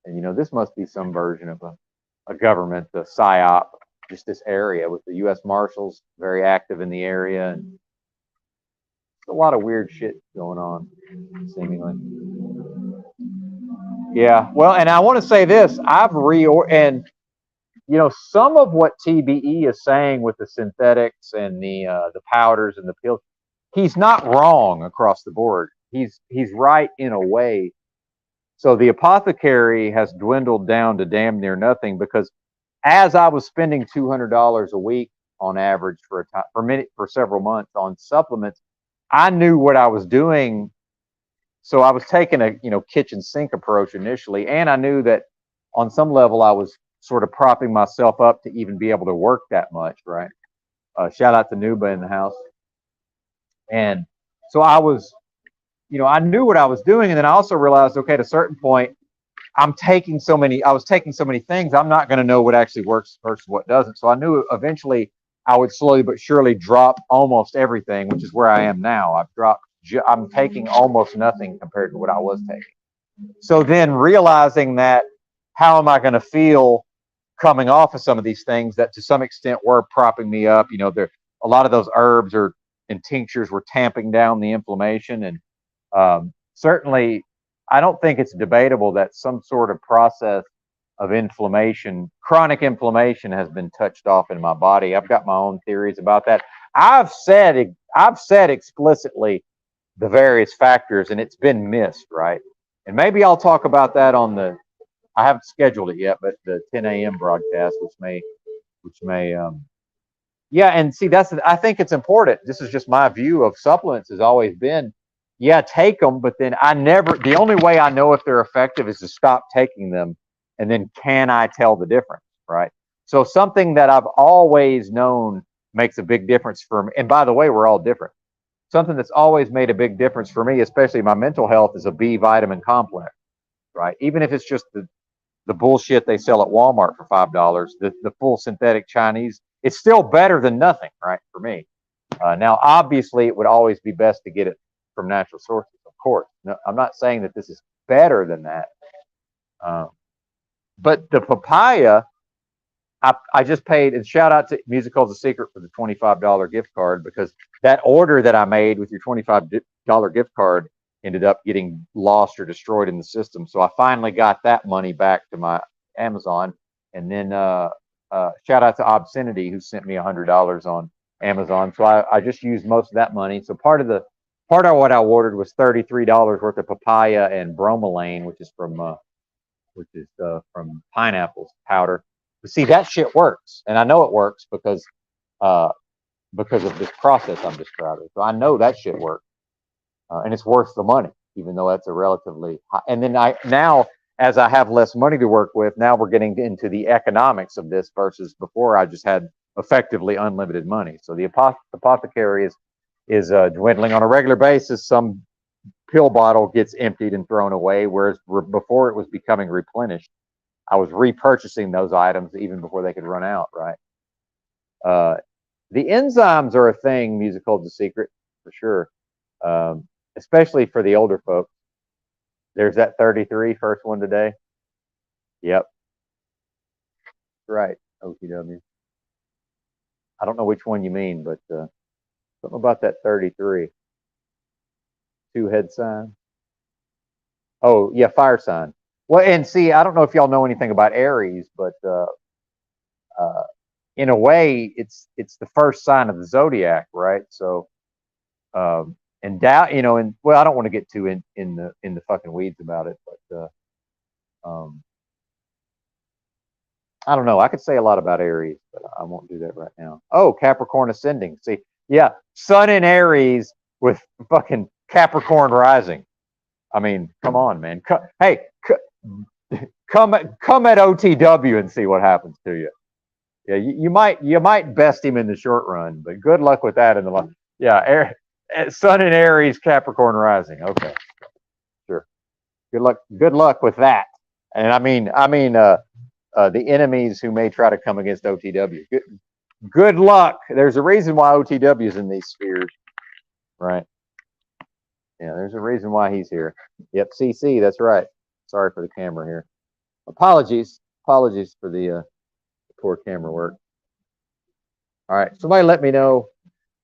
And this must be some version of a government, the psyop, just this area with the U.S. Marshals very active in the area, and a lot of weird shit going on, seemingly. Yeah, well, and I want to say this: and some of what TBE is saying with the synthetics and the powders and the pills, he's not wrong across the board. He's right in a way. So the apothecary has dwindled down to damn near nothing, because as I was spending $200 a week on average for several months on supplements, I knew what I was doing. So I was taking a kitchen sink approach initially, and I knew that on some level I was sort of propping myself up to even be able to work that much, right? Shout out to Nuba in the house. And so I knew what I was doing, and then I also realized, okay, at a certain point, I was taking so many things, I'm not going to know what actually works versus what doesn't. So I knew eventually I would slowly but surely drop almost everything, which is where I am now. I'm taking almost nothing compared to what I was taking. So then realizing that, how am I going to feel coming off of some of these things that to some extent were propping me up? You know, there a lot of those herbs or and tinctures were tamping down the inflammation, and certainly, I don't think it's debatable that some sort of process of inflammation, chronic inflammation, has been touched off in my body. I've got my own theories about that. I've said explicitly the various factors, and it's been missed, right? And maybe I'll talk about that on the. I haven't scheduled it yet, but the 10 a.m. broadcast, which may, yeah. And see, I think it's important. This is just my view of supplements. Has always been, yeah, take them, but then I never. The only way I know if they're effective is to stop taking them, and then can I tell the difference, right? So something that I've always known makes a big difference for me. And by the way, we're all different. Something that's always made a big difference for me, especially my mental health, is a B vitamin complex, right? Even if it's just the bullshit they sell at Walmart for $5, the full synthetic Chinese, it's still better than nothing, right? For me. Now, obviously, it would always be best to get it from natural sources, of course. No, I'm not saying that this is better than that, uh, but the papaya, I just paid, and shout out to Musical's a Secret for the $25 gift card, because that order that I made with your $25 gift card ended up getting lost or destroyed in the system. So I finally got that money back to my Amazon. And then shout out to Obscenity, who sent me $100 on Amazon. So I just used most of that money. So part of what I ordered was $33 worth of papaya and bromelain, which is from pineapples powder. But see, that shit works, and I know it works uh, because of this process I'm describing. So I know that shit works, and it's worth the money, even though that's a relatively high. And then now, as I have less money to work with, now we're getting into the economics of this versus before I just had effectively unlimited money. So the apothecary is dwindling on a regular basis. Some pill bottle gets emptied and thrown away, whereas before it was becoming replenished. I was repurchasing those items even before they could run out, right? Uh, the enzymes are a thing. Musical is a secret for sure, especially for the older folks. There's that 33 first one today. Yep, right. OTW. I don't know which one you mean, but something about that 33. Two head sign. Oh yeah, fire sign. Well, and see, I don't know if y'all know anything about Aries, but uh, in a way, it's the first sign of the zodiac, right? So, and doubt, and well, I don't want to get too in the fucking weeds about it, but I don't know. I could say a lot about Aries, but I won't do that right now. Oh, Capricorn ascending. See, yeah, Sun in Aries with fucking Capricorn rising. I mean, come on, man. Hey, come at OTW and see what happens to you. Yeah, you might best him in the short run, but good luck with that in the long. Yeah, Sun in Aries, Capricorn rising. Okay, sure. Good luck with that. And the enemies who may try to come against OTW. Good luck. There's a reason why OTW is in these spheres, right? Yeah, there's a reason why he's here. Yep, CC. That's right. Sorry for the camera here. Apologies for the poor camera work. All right, somebody let me know.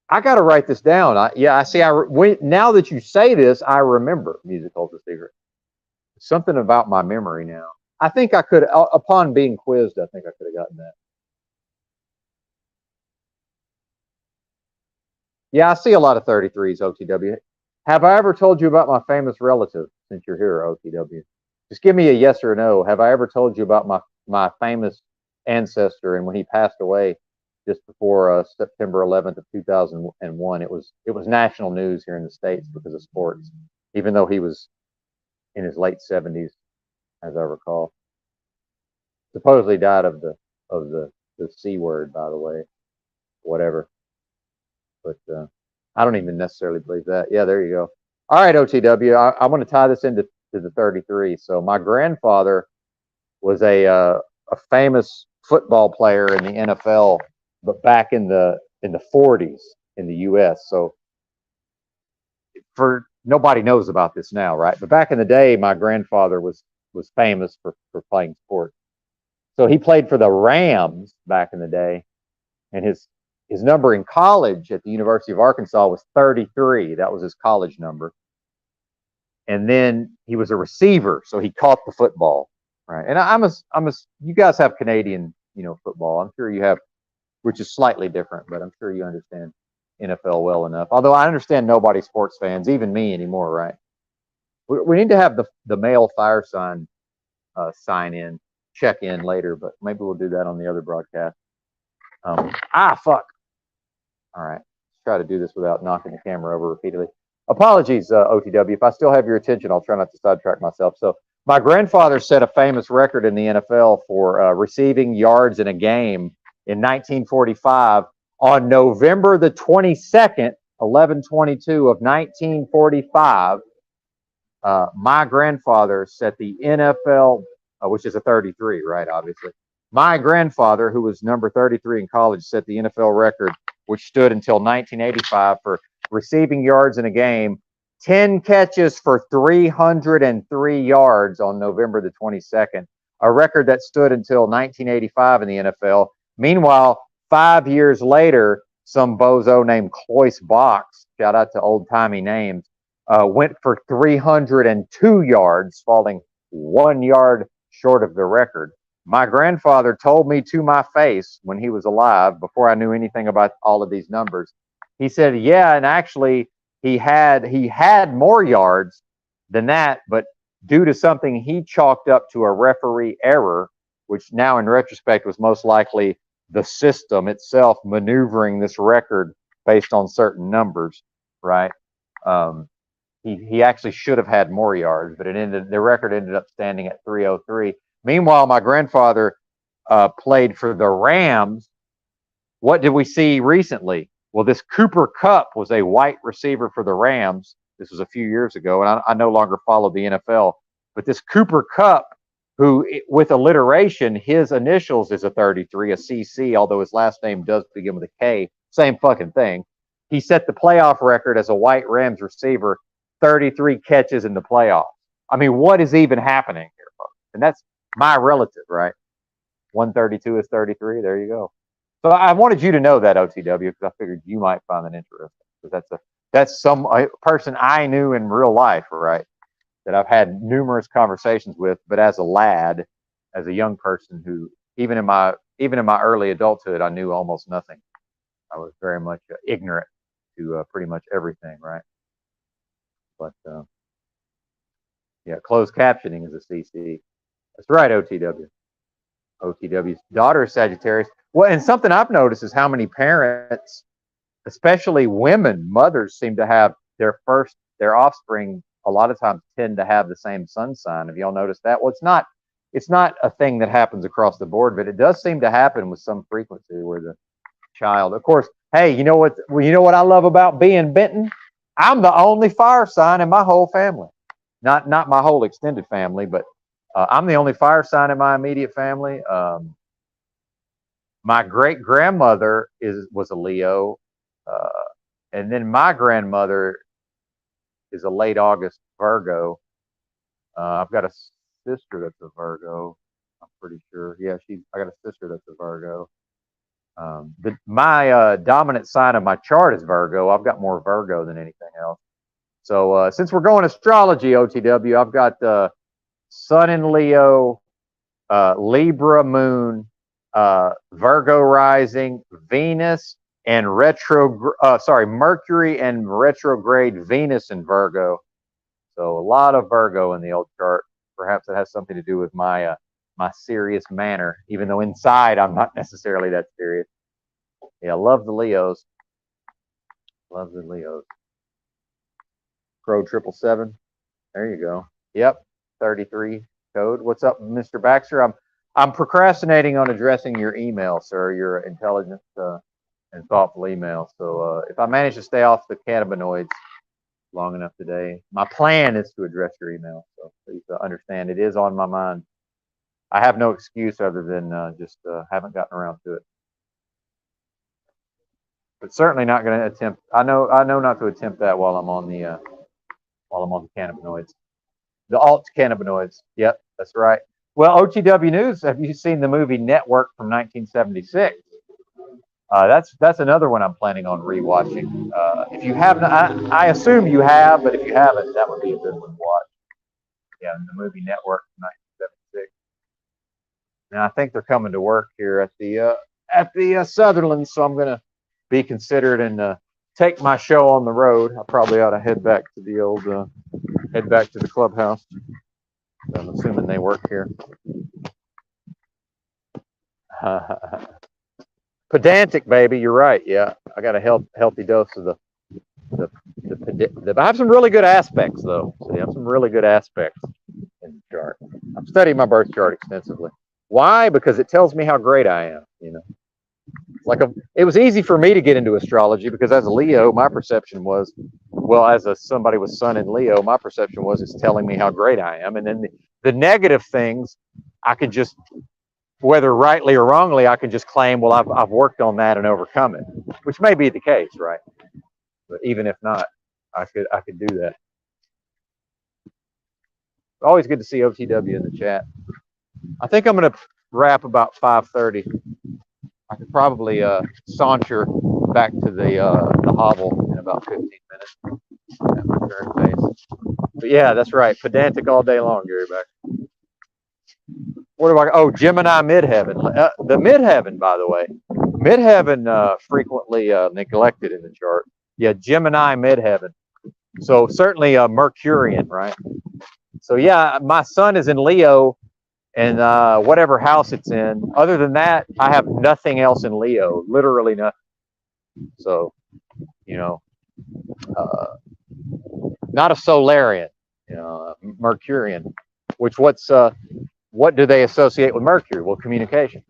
I got to write this down. I see. Now that you say this, I remember Musical the Secret. Something about my memory now. I think I could, upon being quizzed, I think I could have gotten that. Yeah, I see a lot of 33s, OTW. Have I ever told you about my famous relative, since you're here, OTW? Just give me a yes or no. Have I ever told you about my famous ancestor, and when he passed away just before September 11th of 2001, it was national news here in the States because of sports, even though he was in his late 70s, as I recall. Supposedly died of the C word, by the way, whatever. But I don't even necessarily believe that. Yeah, there you go. All right, OTW. I'm going to tie this into the 33. So my grandfather was a famous football player in the NFL, but back in the 40s in the U.S. So for nobody knows about this now, right? But back in the day, my grandfather was famous for playing sports. So he played for the Rams back in the day, and his number in college at the University of Arkansas was 33. That was his college number. And then he was a receiver, so he caught the football, right? And you guys have Canadian, football. I'm sure you have, which is slightly different, but I'm sure you understand NFL well enough. Although I understand nobody's sports fans, even me anymore, right? We need to have the male fire sign in, check in later, but maybe we'll do that on the other broadcast. Fuck. All right. Let's try to do this without knocking the camera over repeatedly. Apologies, OTW. If I still have your attention, I'll try not to sidetrack myself. So, my grandfather set a famous record in the NFL for receiving yards in a game in 1945 on November the 22nd, 11/22 of 1945. My grandfather set the NFL, which is a 33, right? Obviously. My grandfather, who was number 33 in college, set the NFL record, which stood until 1985 for receiving yards in a game. 10 catches for 303 yards on November the 22nd, a record that stood until 1985 in the NFL. Meanwhile, 5 years later, some bozo named Cloyce Box, shout out to old timey names, went for 302 yards, falling 1 yard short of the record. My grandfather told me to my face when he was alive, before I knew anything about all of these numbers. He said, "Yeah, and actually he had more yards than that, but due to something he chalked up to a referee error, which now in retrospect was most likely the system itself maneuvering this record based on certain numbers, right? He actually should have had more yards, but the record ended up standing at 303. Meanwhile, my grandfather played for the Rams. What did we see recently? Well, this Cooper Kupp was a white receiver for the Rams. This was a few years ago, and I no longer follow the NFL. But this Cooper Kupp, who with alliteration, his initials is a 33, a CC, although his last name does begin with a K. Same fucking thing. He set the playoff record as a white Rams receiver, 33 catches in the playoffs. I mean, what is even happening here, folks? And that's my relative, right? 132 is 33. There you go. So I wanted you to know that, OTW, because I figured you might find that interesting. Because that's some person I knew in real life, right? That I've had numerous conversations with, but as a lad, as a young person who even in my early adulthood, I knew almost nothing. I was very much ignorant to pretty much everything, right? But yeah, closed captioning is a CC. That's right, OTW. OTW's daughter is Sagittarius. Well, and something I've noticed is how many parents, especially women, mothers, seem to have their offspring a lot of times tend to have the same sun sign. Have y'all noticed that? Well, it's not a thing that happens across the board, but it does seem to happen with some frequency where the child, of course, hey, you know what I love about being Benton? I'm the only fire sign in my whole family. Not my whole extended family, but I'm the only fire sign in my immediate family. My great grandmother was a Leo, and then my grandmother is a late August Virgo. I've got a sister that's a Virgo. I'm pretty sure. Yeah, I got a sister that's a Virgo. My dominant sign of my chart is Virgo. I've got more Virgo than anything else. So since we're going astrology, OTW, I've got Sun in Leo, Libra moon, Virgo rising, Venus and Mercury and retrograde Venus in Virgo. So a lot of Virgo in the old chart. Perhaps it has something to do with my serious manner, even though inside I'm not necessarily that serious. Yeah, love the Leos. Love the Leos. Crow 777. There you go. Yep, 33 code. What's up, Mr. Baxter? I'm procrastinating on addressing your email, sir. Your intelligent and thoughtful email. So if I manage to stay off the cannabinoids long enough today, my plan is to address your email. So please understand it is on my mind. I have no excuse other than just haven't gotten around to it. But certainly not going to attempt. I know not to attempt that while I'm on the while I'm on the cannabinoids. The alt cannabinoids. Yep, that's right. Well, OTW News, have you seen the movie Network from 1976? That's another one I'm planning on rewatching. If you haven't, I assume you have, but if you haven't, that would be a good one to watch. Yeah, the movie Network from 1976. And I think they're coming to work here at the Sutherland, so I'm gonna be considered and take my show on the road. I probably ought to head back to the clubhouse. I'm assuming they work here. Pedantic, baby. You're right. Yeah, I got a healthy dose of I have some really good aspects, though. So I have some really good aspects in the chart. I've studied my birth chart extensively. Why? Because it tells me how great I am. It was easy for me to get into astrology because as a Leo, my perception was, well, somebody with Sun in Leo, my perception was it's telling me how great I am, and then the negative things, I could just, whether rightly or wrongly, I can just claim, well, I've worked on that and overcome it, which may be the case, right? But even if not, I could do that. Always good to see OTW in the chat. I think I'm going to wrap about 5:30. I could probably saunter back to the hovel in about 15 minutes at my turn pace. But yeah, that's right. Pedantic all day long, Gary Beck. What do I? Oh, Gemini midheaven. The midheaven, by the way, midheaven frequently neglected in the chart. Yeah, Gemini midheaven. So certainly a Mercurian, right? So yeah, my sun is in Leo, and whatever house it's in. Other than that, I have nothing else in Leo. Literally nothing. So, not a Solarian, Mercurian. What do they associate with Mercury? Well, communication.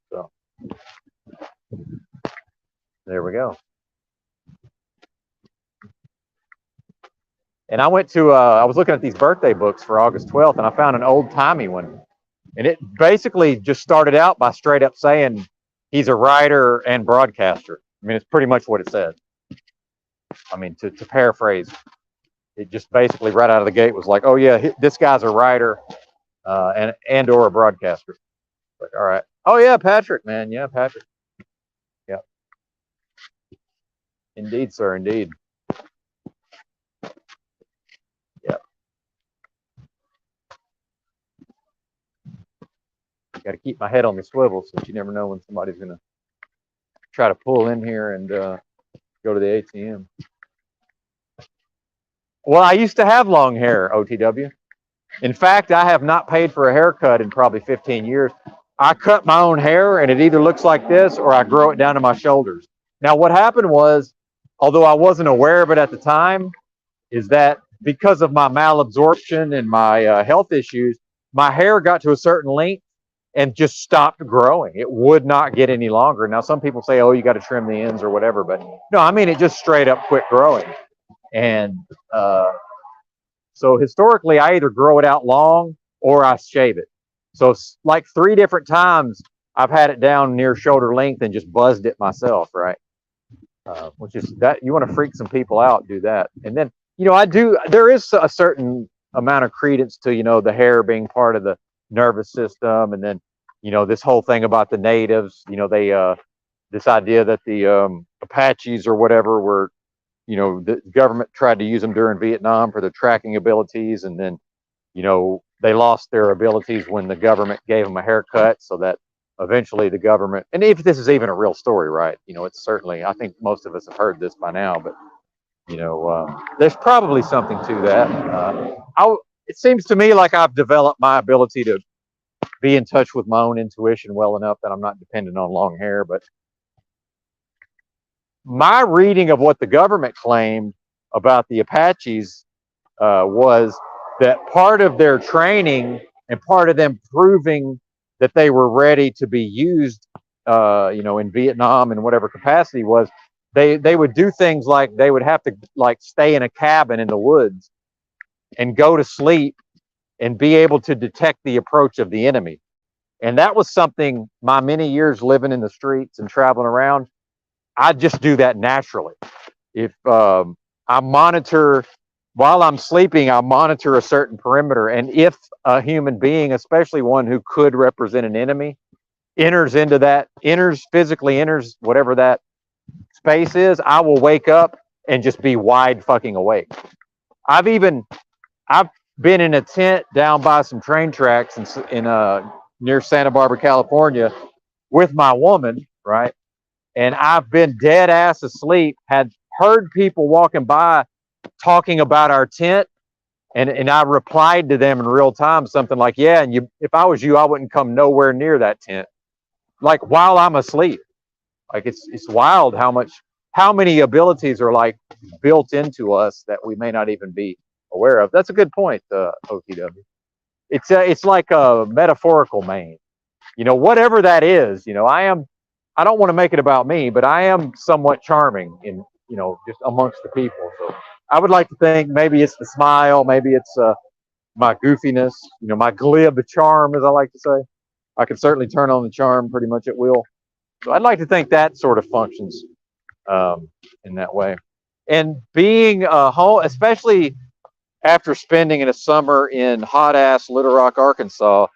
So there we go. And I was looking at these birthday books for August 12th, and I found an old-timey one. And it basically just started out by straight up saying he's a writer and broadcaster. I mean, it's pretty much what it said. I mean, to paraphrase, it just basically right out of the gate was like, oh yeah, this guy's a writer and or a broadcaster. Like, all right. Oh yeah, Patrick, man. Yeah, Patrick. Yeah. Indeed, sir. Indeed. Yeah. Got to keep my head on the swivel since you never know when somebody's going to try to pull in here and go to the ATM. Well, I used to have long hair, OTW. In fact, I have not paid for a haircut in probably 15 years. I cut my own hair, and it either looks like this or I grow it down to my shoulders. Now, what happened was, although I wasn't aware of it at the time, is that because of my malabsorption and my health issues, my hair got to a certain length and just stopped growing. It would not get any longer. Now, some people say, oh, you got to trim the ends or whatever, but no, I mean, it just straight up quit growing. And so historically, I either grow it out long or I shave it. So like 3 different times, I've had it down near shoulder length and just buzzed it myself, right? Which is that you want to freak some people out, do that. And then, there is a certain amount of credence to, the hair being part of the nervous system. And then, this whole thing about the natives, this idea that the Apaches or whatever were, the government tried to use them during Vietnam for their tracking abilities. And then, they lost their abilities when the government gave them a haircut, so that eventually the government, and if this is even a real story, right? It's certainly, I think most of us have heard this by now, but, there's probably something to that. It seems to me like I've developed my ability to be in touch with my own intuition well enough that I'm not dependent on long hair, but my reading of what the government claimed about the Apaches was that part of their training and part of them proving that they were ready to be used, in Vietnam in whatever capacity was, they would do things like they would have to stay in a cabin in the woods and go to sleep and be able to detect the approach of the enemy. And that was something my many years living in the streets and traveling around, I just do that naturally. If I monitor while I'm sleeping, I'll monitor a certain perimeter. And if a human being, especially one who could represent an enemy, physically enters whatever that space is, I will wake up and just be wide fucking awake. I've even I've been in a tent down by some train tracks in near Santa Barbara, California, with my woman, right? And I've been dead ass asleep, had heard people walking by talking about our tent, and I replied to them in real time, something like, "Yeah, and if I was you, I wouldn't come nowhere near that tent." Like while I'm asleep. Like it's wild how many abilities are like built into us that we may not even be aware of. That's a good point, OTW. It's like a metaphorical mane. Whatever that is. I don't want to make it about me, but I am somewhat charming in just amongst the people. So I would like to think maybe it's the smile, maybe it's my goofiness, my glib charm, as I like to say. I can certainly turn on the charm pretty much at will. So I'd like to think that sort of functions in that way. And being home, especially after spending in a summer in hot ass Little Rock, Arkansas,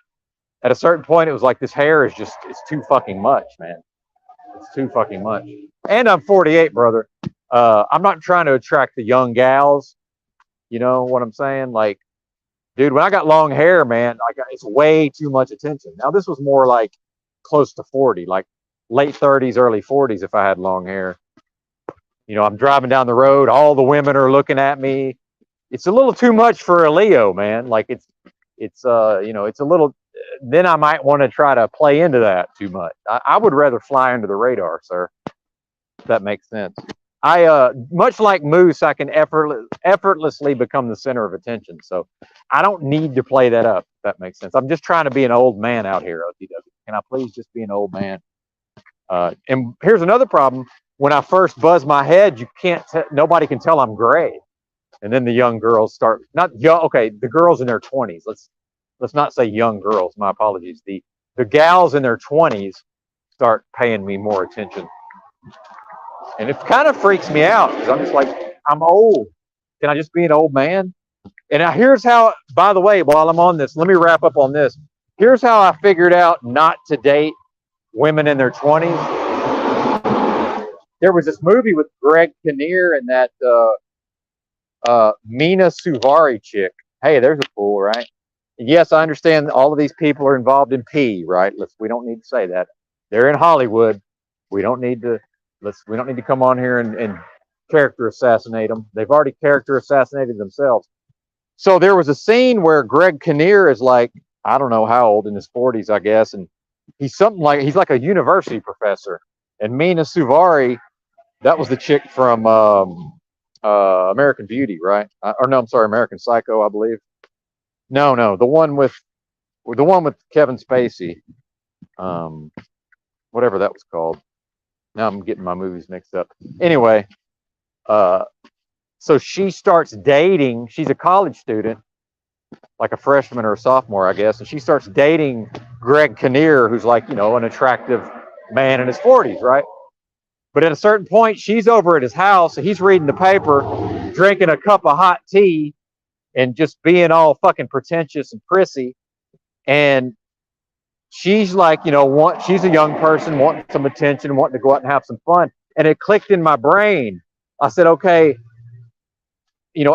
at a certain point it was like this hair it's too fucking much, man. It's too fucking much. And I'm 48, brother. I'm not trying to attract the young gals. You know what I'm saying? Like, dude, when I got long hair, man, it's way too much attention. Now this was more like close to 40, like late 30s, early 40s if I had long hair. I'm driving down the road, all the women are looking at me. It's a little too much for a Leo, man. Like it's it's a little, then I might want to try to play into that too much. I would rather fly under the radar, sir. If that makes sense. Much like Moose, I can effortlessly become the center of attention. So I don't need to play that up. If that makes sense. I'm just trying to be an old man out here, OTW. Can I please just be an old man? And here's another problem. When I first buzz my head, nobody can tell I'm gray. And then the young girls start, not young, okay, the girls in their 20s. Let's not say young girls. My apologies. The gals in their 20s start paying me more attention. And it kind of freaks me out because I'm just like, I'm old. Can I just be an old man? And now here's how, by the way, while I'm on this, let me wrap up on this. Here's how I figured out not to date women in their 20s. There was this movie with Greg Kinnear and that Mina Suvari chick. Hey, there's a fool, right? And yes, I understand all of these people are involved in P, right? We don't need to say that. They're in Hollywood. We don't need to come on here and character assassinate them. They've already character assassinated themselves. So there was a scene where Greg Kinnear is like, I don't know how old, in his 40s, I guess, and he's like a university professor. And Mina Suvari, that was the chick from American Beauty, right? Or no, I'm sorry, American Psycho, I believe. No, the one with Kevin Spacey, whatever that was called. Now I'm getting my movies mixed up. Anyway, so she starts dating. She's a college student, like a freshman or a sophomore, I guess, and she starts dating Greg Kinnear, who's like, an attractive man in his 40s, right? But at a certain point, she's over at his house, and he's reading the paper, drinking a cup of hot tea, and just being all fucking pretentious and prissy. And she's like, she's a young person wanting some attention, wanting to go out and have some fun. And it clicked in my brain. I said, okay,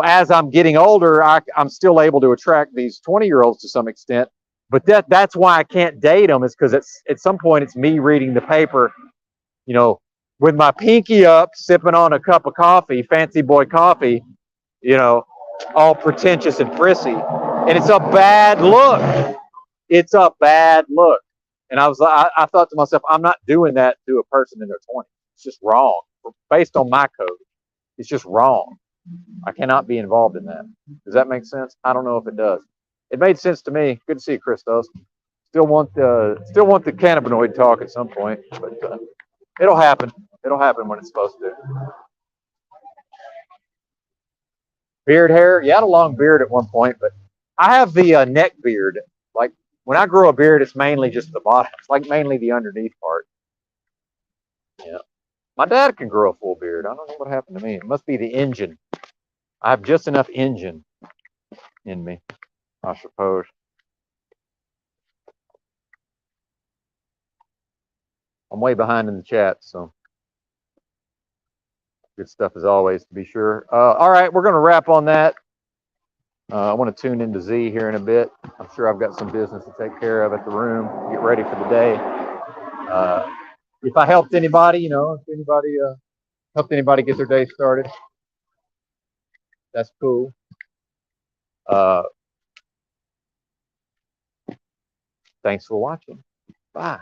as I'm getting older, I'm still able to attract these 20-year-olds to some extent. But that's why I can't date them, is because at some point it's me reading the paper, with my pinky up, sipping on a cup of coffee, fancy boy coffee, all pretentious and prissy. And it's a bad look. It's a bad look. And I thought to myself, I'm not doing that to a person in their 20s. It's just wrong. Based on my code, it's just wrong. I cannot be involved in that. Does that make sense? I don't know if it does. It made sense to me. Good to see you, Christos. Still want the cannabinoid talk at some point, but it'll happen. It'll happen when it's supposed to. Beard hair? Yeah, I had a long beard at one point, but I have the neck beard. Like when I grow a beard, it's mainly just the bottom. It's like mainly the underneath part. Yeah. My dad can grow a full beard. I don't know what happened to me. It must be the engine. I have just enough engine in me, I suppose. I'm way behind in the chat, so good stuff as always, to be sure. All right, we're going to wrap on that. I want to tune into Z here in a bit. I'm sure I've got some business to take care of at the room, get ready for the day. If I helped anybody, if anybody helped anybody get their day started, that's cool. Thanks for watching. Bye.